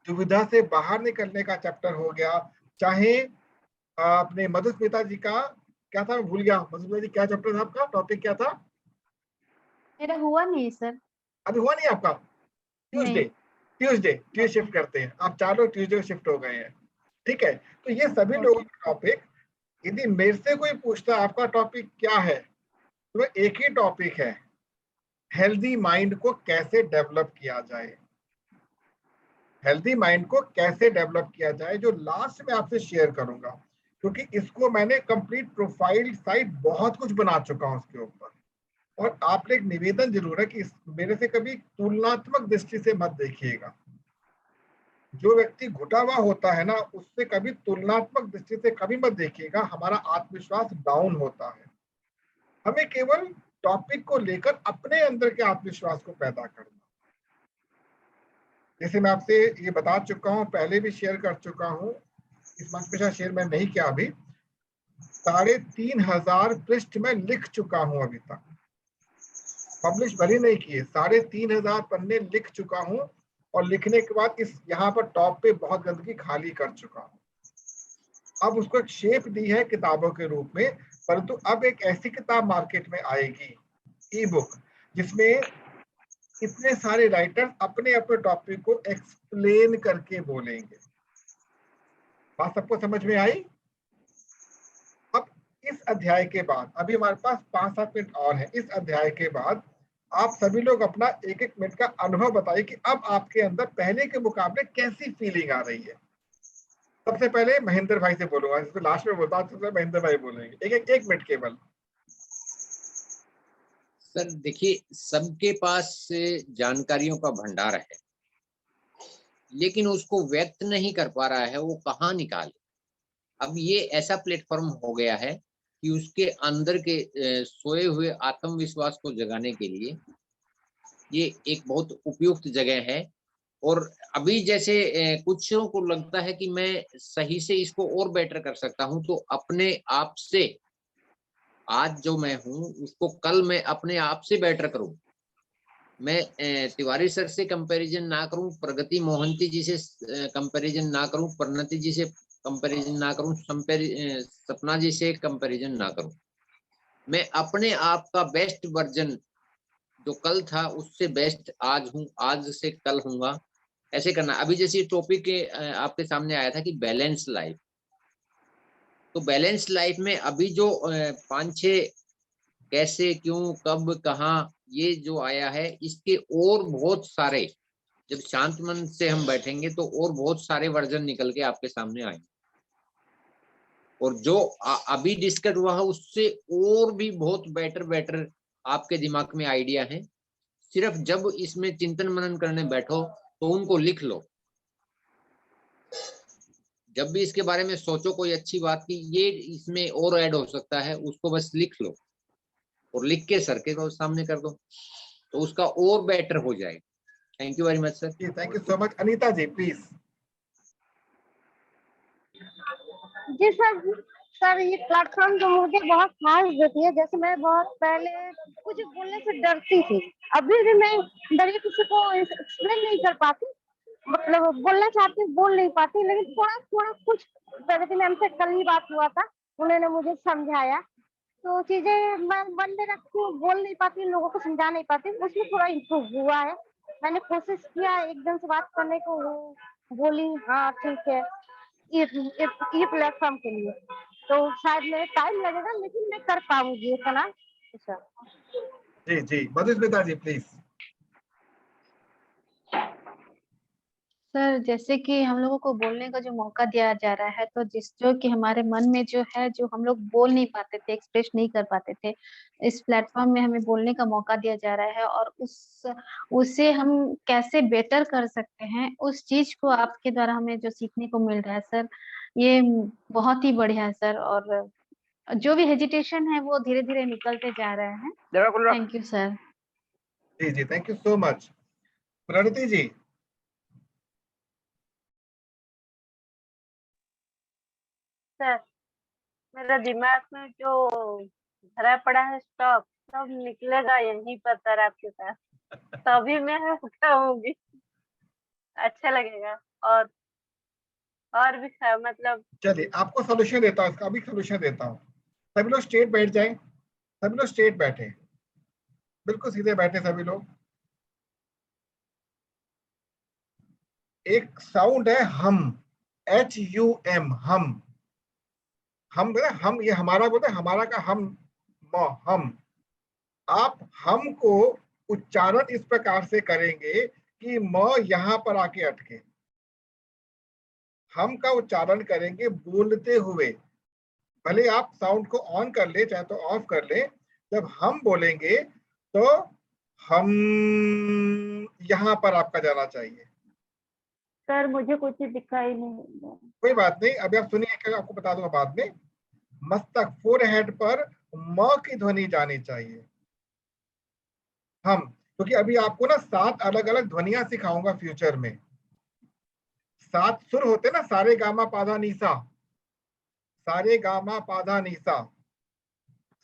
दुविधा से बाहर निकलने का चैप्टर हो गया, चाहे अपने मधुस्मिता जी का क्या था, मैं भूल गया, मधुस्मिता जी क्या चैप्टर था आपका, टॉपिक क्या था? मेरा हुआ नहीं सर। अभी हुआ नहीं आपका? ट्यूसडे, नहीं। ट्यूसडे शिफ्ट करते हैं, आप 4 लोग ट्यूसडे शिफ्ट हो गए हैं, ठीक है। तो ये सभी लोगों ओके। का टॉपिक, यदि मेरे से कोई पूछता है आपका टॉपिक क्या है, तो एक ही टॉपिक है, हेल्दी माइंड को कैसे डेवलप किया जाए। हेल्दी माइंड को कैसे डेवलप किया जाए, जो लास्ट में आपसे शेयर करूंगा, क्योंकि इसको मैंने कंप्लीट प्रोफाइल साइट बहुत कुछ बना चुका हूं उसके ऊपर। और आपने एक निवेदन जरूर है कि मेरे से कभी तुलनात्मक दृष्टि से मत देखिएगा। जो व्यक्ति घुटा हुआ होता है ना, उससे कभी तुलनात्मक दृष्टि से कभी मत देखिएगा, हमारा आत्मविश्वास डाउन होता है। हमें केवल टॉपिक को लेकर अपने अंदर के आत्मविश्वास को पैदा करना। जैसे मैं आपसे ये बता चुका हूं, पहले भी शेयर कर चुका हूं, इस मंच पे शायद शेयर मैं नहीं किया अभी, 3,500 पृष्ठ में लिख चुका हूं अभी तक, पब्लिश भले नहीं किए, 3,500 पन्ने लिख चुका हूं। और लिखने के बाद इस यहाँ पर टॉप पे बहुत गंदगी खाली कर चुका हूं। अब उसको एक शेप दी है किताबों के रूप में, परंतु अब एक ऐसी किताब मार्केट में आएगी, ई बुक, जिसमें इतने सारे राइटर अपने अपने टॉपिक को एक्सप्लेन करके बोलेंगे। बात सबको समझ में आई? अब इस अध्याय के बाद, अभी हमारे पास 5-7 मिनट और है, इस अध्याय के बाद आप सभी लोग अपना 1-1 मिनट का अनुभव बताइए कि अब आपके अंदर पहले के मुकाबले कैसी फीलिंग आ रही है। सबसे पहले महेंद्र भाई से बोलूंगा, जिसको लास्ट में बोलता हूं, महेंद्र भाई बोलेंगे, एक मिनट केवल। सर देखिए, सबके पास जानकारियों का भंडार है, लेकिन उसको व्यक्त नहीं कर पा रहा है, वो कहाँ निकाले। अब ये ऐसा प्लेटफॉर्म हो गया है कि उसके अंदर के सोए हुए आत्मविश्वास को जगाने के लिए ये एक बहुत उपयुक्त जगह है। और अभी जैसे कुछों को लगता है कि मैं सही से इसको और बेटर कर सकता हूं, तो अपने आप से, आज जो मैं हूं उसको कल मैं अपने आप से बेटर करूं। मैं तिवारी सर से कंपैरिजन ना करूं, प्रगति मोहंती जी से कंपैरिजन ना करूं, प्रणति जी से कंपैरिजन ना करूं, सपना जी से कंपैरिजन ना करूं। मैं अपने आप का बेस्ट वर्जन जो कल था उससे बेस्ट आज हूं, आज से कल हूंगा, ऐसे करना। अभी जैसे टॉपिक आपके सामने आया था कि बैलेंस लाइफ, तो बैलेंस लाइफ में अभी जो 5-6 कैसे, क्यों, कब, कहाँ, ये जो आया है, इसके और बहुत सारे, जब शांत मन से हम बैठेंगे तो और बहुत सारे वर्जन निकल के आपके सामने आएंगे। और जो अभी डिस्कस हुआ है उससे और भी बहुत बेटर आपके दिमाग में आइडिया है। सिर्फ जब इसमें चिंतन मनन करने बैठो तो उनको लिख लो। जब भी इसके बारे में सोचो कोई अच्छी बात की ये इसमें और ऐड हो सकता है, उसको बस लिख लो और लिख के सर के सामने कर दो, तो उसका और बेटर हो जाएगा। Thank you very much sir. Thank you so much. Anita ji please. जी सर। सर ये प्लेटफॉर्म जो मुझे बहुत खास देती है, जैसे मैं बहुत पहले कुछ बोलने से डरती थी, अभी भी मैं डर के किसी को एक्सप्लेन नहीं कर पाती, मतलब बोलना चाहती बोल नहीं पाती, लेकिन थोड़ा थोड़ा कुछ प्रगति मैम से कल ही बात हुआ था, उन्होंने मुझे समझाया, तो चीजें मैं मन में रखती हूँ, बोल नहीं पाती, लोगों को समझा नहीं पाती, उसमें थोड़ा इम्प्रूव हुआ है। मैंने कोशिश किया एकदम से बात करने को, वो बोली हाँ ठीक है, ये प्लेटफॉर्म के लिए, तो शायद मेरे टाइम लगेगा लेकिन मैं कर पाऊंगी इतना। जी जी मधुस्मिता जी प्लीज। सर जैसे कि हम लोगों को बोलने का जो मौका दिया जा रहा है, तो जो कि हमारे मन में जो है, जो हम लोग बोल नहीं पाते थे, एक्सप्रेस नहीं कर पाते थे, इस प्लेटफॉर्म में हमें बोलने का मौका दिया जा रहा है। और उसे हम कैसे बेटर कर सकते हैं, उस चीज को आपके द्वारा हमें जो सीखने को मिल रहा है सर, ये बहुत ही बढ़िया है सर। और जो भी हेजिटेशन है वो धीरे धीरे निकलते जा रहे हैं। Thank you sir. जी जी thank you so much. Pranati ji. Sir मेरा दिमाग में जो भरा पड़ा है स्टॉक, सब निकलेगा यहीं पर सर आपके पास, तभी मैं कहूंगी अच्छा लगेगा। और भी मतलब चलिए आपको सोल्यूशन देता हूँ, इसका भी सोल्यूशन देता हूँ। सभी लोग स्ट्रेट बैठ जाएं, सभी लोग स्ट्रेट बैठे, बिल्कुल सीधे बैठे सभी लोग। एक साउंड है हम, HUM, हम हम, ये हमारा बोलते हैं, हमारा का हम, हम। आप हम को उच्चारण इस प्रकार से करेंगे कि म यहां पर आके अटके। हम का उच्चारण करेंगे बोलते हुए, भले आप साउंड को ऑन कर ले चाहे तो ऑफ कर ले। जब हम बोलेंगे तो हम यहां पर आपका जाना चाहिए। सर मुझे कुछ दिखाई नहीं दे रहा। कोई बात नहीं, अभी आप सुनिए, आपको बता दूंगा बाद में। मस्तक, फोरहेड पर म की ध्वनि जानी चाहिए, हम। क्योंकि अभी आपको ना 7 अलग अलग ध्वनियां सिखाऊंगा फ्यूचर में। 7 सुर होते ना, सारे गामा पाधा नीसा, सारे गामा पाधा नीसा,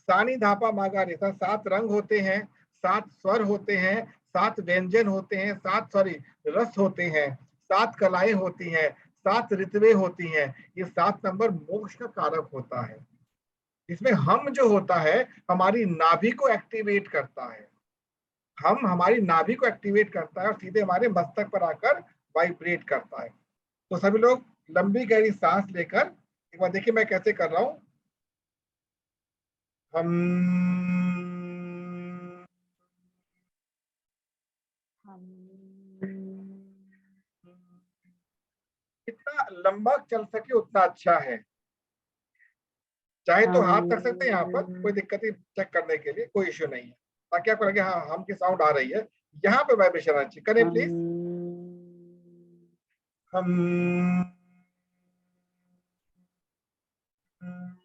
सानी धापा मागा रेसा। 7 रंग होते हैं, 7 स्वर होते हैं, 7 व्यंजन होते हैं, 7 सॉरी रस होते हैं, 7 कलाएं होती हैं, 7 ऋतुएं होती हैं। ये 7 नंबर मोक्ष का कारक होता है। इसमें हम जो होता है हमारी नाभि को एक्टिवेट करता है, हम हमारी नाभि को एक्टिवेट करता है और सीधे हमारे मस्तक पर आकर वाइब्रेट करता है। तो सभी लोग लंबी गहरी सांस लेकर एक बार देखिए मैं कैसे कर रहा हूं। हम, जितना लंबा चल सके उतना अच्छा है। चाहे तो हाथ रख सकते हैं यहाँ पर, कोई दिक्कत नहीं, चेक करने के लिए कोई इश्यू नहीं है, ताकि आपको लगे हाँ हम की साउंड आ रही है। यहाँ पे वाइब्रेशन आना चाहिए। करें प्लीज। हम,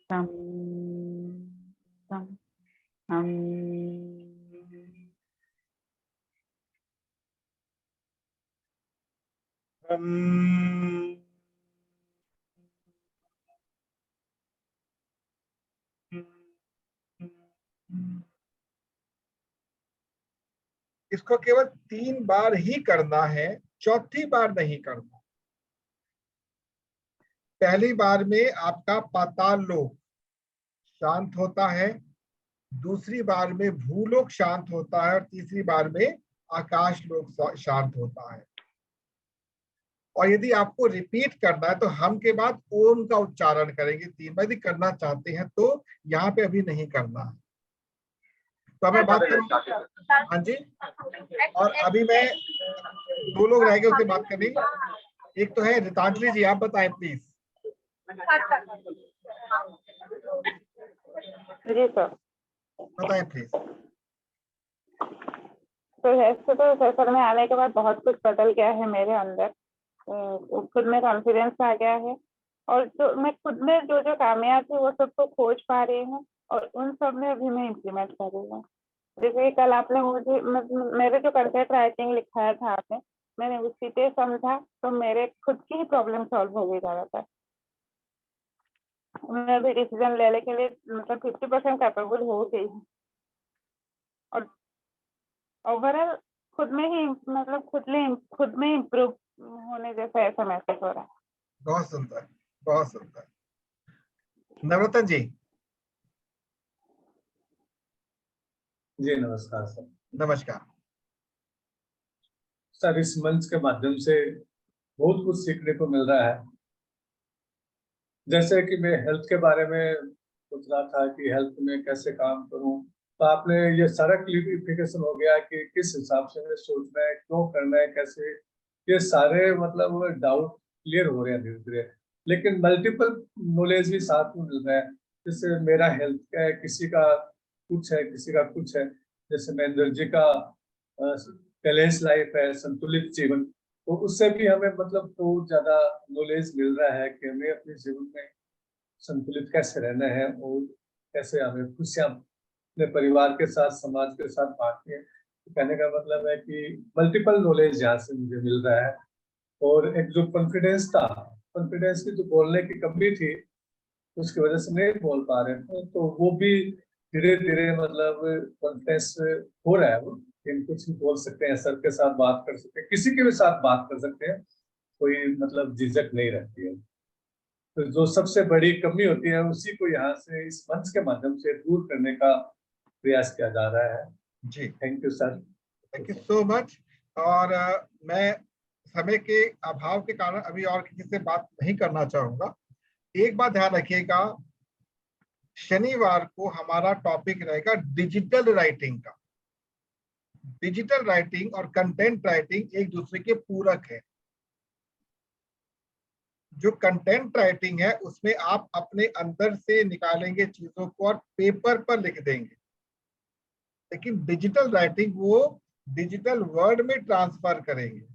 हम हम हम हम, इसको केवल 3 बार ही करना है, चौथी बार नहीं करना। पहली बार में आपका पाताल लोक शांत होता है, दूसरी बार में भूलोक शांत होता है और तीसरी बार में आकाश लोक शांत होता है। और यदि आपको रिपीट करना है तो हम के बाद ओम का उच्चारण करेंगे 3 बार। यदि करना चाहते हैं तो यहाँ पे अभी नहीं करना है। तो मैं बात करूँ, हाँ जी। और अभी मैं 2 लोग रह गए उससे बात करनी। एक तो है रितांजलि जी, आप बताएं प्लीज। जी सर। बताएं प्लीज। तो ऐसे तो सर में आने के बाद बहुत कुछ बदल गया है मेरे अंदर, खुद में कॉन्फिडेंस आ गया है, और जो मैं खुद में जो जो कामयाबियां थी वो सब तो खोज पा रही हूँ, और उन सब में अभी मैं इम्प्लीमेंट कर रही हूँ। जैसे कल आपने मुझे मेरे जो कंटेंट राइटिंग लिखाया था आपने, मैंने उसी पे समझा तो मेरे खुद की ही प्रॉब्लम सॉल्व हो गई ज्यादातर। मैं भी डिसीजन लेने के लिए मतलब 50% कैपेबल हो गई हूँ, और ओवरऑल खुद में ही मतलब खुद में इम्प्रूव होने जैसा ऐसा महसूस हो रहा है। बहुत सुंदर, बहुत सुंदर। नवरत्न जी। जी नमस्कार सर। नमस्कार सर, इस मंच के माध्यम से बहुत कुछ सीखने को मिल रहा है। जैसे कि मैं हेल्थ के बारे में सोच रहा था कि हेल्थ में कैसे काम करूं, तो आपने ये सारा क्लियरिफिकेशन हो गया कि किस हिसाब से हमें सोचना है, क्यों करना है, कैसे, ये सारे मतलब डाउट क्लियर हो रहे हैं धीरे धीरे। लेकिन मल्टीपल नॉलेज भी साथ में मिल रहा है। जैसे मेरा हेल्थ का है, किसी का कुछ है, किसी का कुछ है। जैसे महेंद्र जी का बैलेंस लाइफ है, संतुलित जीवन, तो उससे भी हमें मतलब बहुत ज्यादा नॉलेज मिल रहा है कि हमें अपने जीवन में संतुलित कैसे रहना है और कैसे हमें खुशियां अपने परिवार के साथ, समाज के साथ बांटनी है। तो कहने का मतलब है कि मल्टीपल नॉलेज यहाँ से मुझे मिल रहा है। और एक जो कॉन्फिडेंस था, कॉन्फिडेंस की जो बोलने की कमी थी उसकी वजह से नहीं बोल पा रहे थे, तो वो भी धीरे धीरे मतलब कॉन्फिडेंस हो रहा है वो, इन कुछ भी बोल सकते हैं, सर के साथ बात कर सकते हैं, किसी के भी साथ बात कर सकते हैं, कोई मतलब झिझक नहीं रहती है। तो जो सबसे बड़ी कमी होती है उसी को यहाँ से इस मंच के माध्यम से दूर करने का प्रयास किया जा रहा है। जी, thank you sir. Thank you so much. और मैं समय के अभाव के कारण अभी और किसी से बात नहीं करना चाहूंगा। एक बात ध्यान रखिएगा, शनिवार को हमारा टॉपिक रहेगा डिजिटल राइटिंग का। डिजिटल राइटिंग और कंटेंट राइटिंग एक दूसरे के पूरक है। जो कंटेंट राइटिंग है उसमें आप अपने अंदर से निकालेंगे चीजों को और पेपर पर लिख देंगे, लेकिन डिजिटल राइटिंग वो डिजिटल वर्ड में ट्रांसफर करेंगे,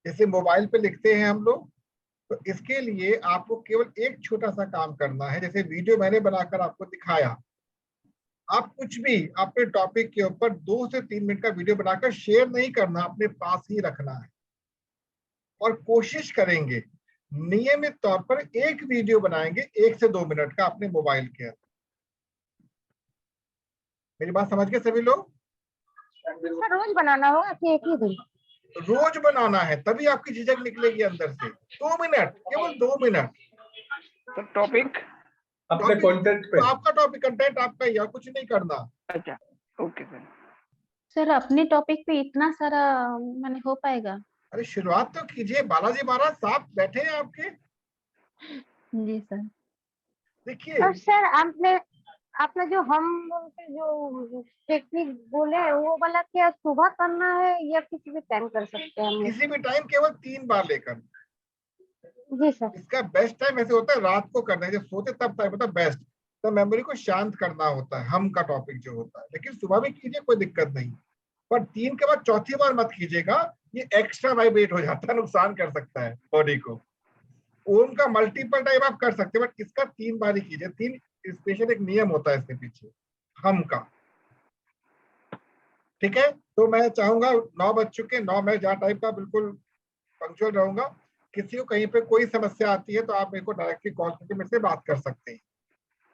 जैसे मोबाइल पे लिखते हैं हम लोग। तो इसके लिए आपको केवल एक छोटा सा काम करना है, जैसे वीडियो मैंने बनाकर आपको दिखाया। आप कुछ भी अपने टॉपिक के ऊपर 2 से 3 मिनट का वीडियो बनाकर शेयर नहीं करना, अपने पास ही रखना है। और कोशिश करेंगे नियमित तौर पर एक वीडियो बनाएंगे 1 से 2 मिनट का अपने मोबाइल के अंदर। मेरी बात समझ गए सभी लोग? सर रोज बनाना होगा कि एक ही दिन? रोज बनाना है, तभी आपकी झिझक निकलेगी अंदर से। 2 मिनट, केवल 2 मिनट। तो टॉपिक अपने कंटेंट पे, तो आपका टॉपिक कंटेंट आपका ही है, कुछ नहीं करना। अच्छा, ओके सर। सर अपने टॉपिक पे इतना सारा मैंने हो पाएगा? अरे शुरुआत तो कीजिए। बालाजी महाराज साहब बैठे हैं आपके। जी सर। देखिए, और सर आपने जो हम जो टेक्निक बोले वो वाला क्या सुबह करना है या किसी भी टाइम कर सकते हैं हम लोग? किसी भी टाइम केवल 3 बार लेकर। जी सर। इसका बेस्ट टाइम ऐसे होता है रात को करना है, जब सोते तब टाइम होता है बेस्ट। तो मेमोरी को शांत करना होता है हम का टॉपिक जो होता है। लेकिन सुबह भी कीजिए, कोई दिक्कत नहीं, पर 3 के बाद चौथी बार मत कीजिएगा, ये एक्स्ट्रा वाइब्रेट हो जाता है, नुकसान कर सकता है बॉडी को। ओम का मल्टीपल टाइम आप कर सकते हैं, बट इसका 3 बार ही कीजिए। 3 स्पेशल एक नियम होता है इसके पीछे हम का। ठीक है, तो मैं चाहूंगा 9 बज चुके, 9 मैं जहाँ टाइप का बिल्कुल पंक्चुअल रहूंगा। किसी को कहीं पे कोई समस्या आती है तो आप मेरे को डायरेक्टली कॉल करके मेरे से बात कर सकते हैं।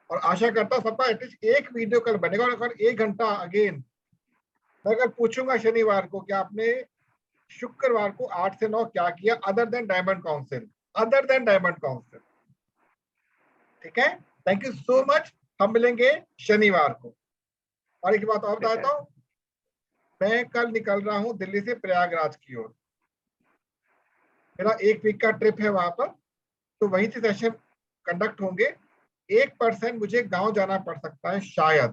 और आशा करता हूँ सबका एटलीस्ट एक वीडियो कल बनेगा। और अगर 1 घंटा अगेन मैं अगर पूछूंगा शनिवार को कि आपने शुक्रवार को 8 से 9 क्या किया other than diamond council, other than diamond council. ठीक है, थैंक यू सो मच। हम मिलेंगे शनिवार को। और एक बात और बताता हूँ, मैं कल निकल रहा हूँ दिल्ली से प्रयागराज की ओर। मेरा 1 वीक का ट्रिप है वहां पर, तो वहीं से सेशन कंडक्ट होंगे। 1% मुझे गांव जाना पड़ सकता है शायद,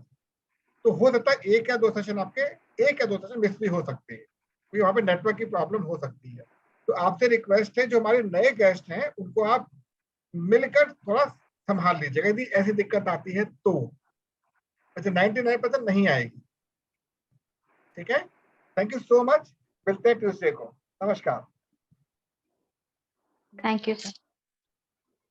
तो हो सकता है 1 या 2 सेशन आपके 1 या 2 सेशन मिस भी हो सकते हैं, क्योंकि वहां पे नेटवर्क की प्रॉब्लम हो सकती है। तो आपसे रिक्वेस्ट है, जो हमारे नए गेस्ट हैं उनको आप मिलकर थोड़ा संभाल लीजिएगा यदि ऐसी दिक्कत आती है तो। वैसे 99% नहीं आएगी। ठीक है, थैंक यू सो मच। मिलते हैं ट्यूसडे को। नमस्कार। Thank you sir.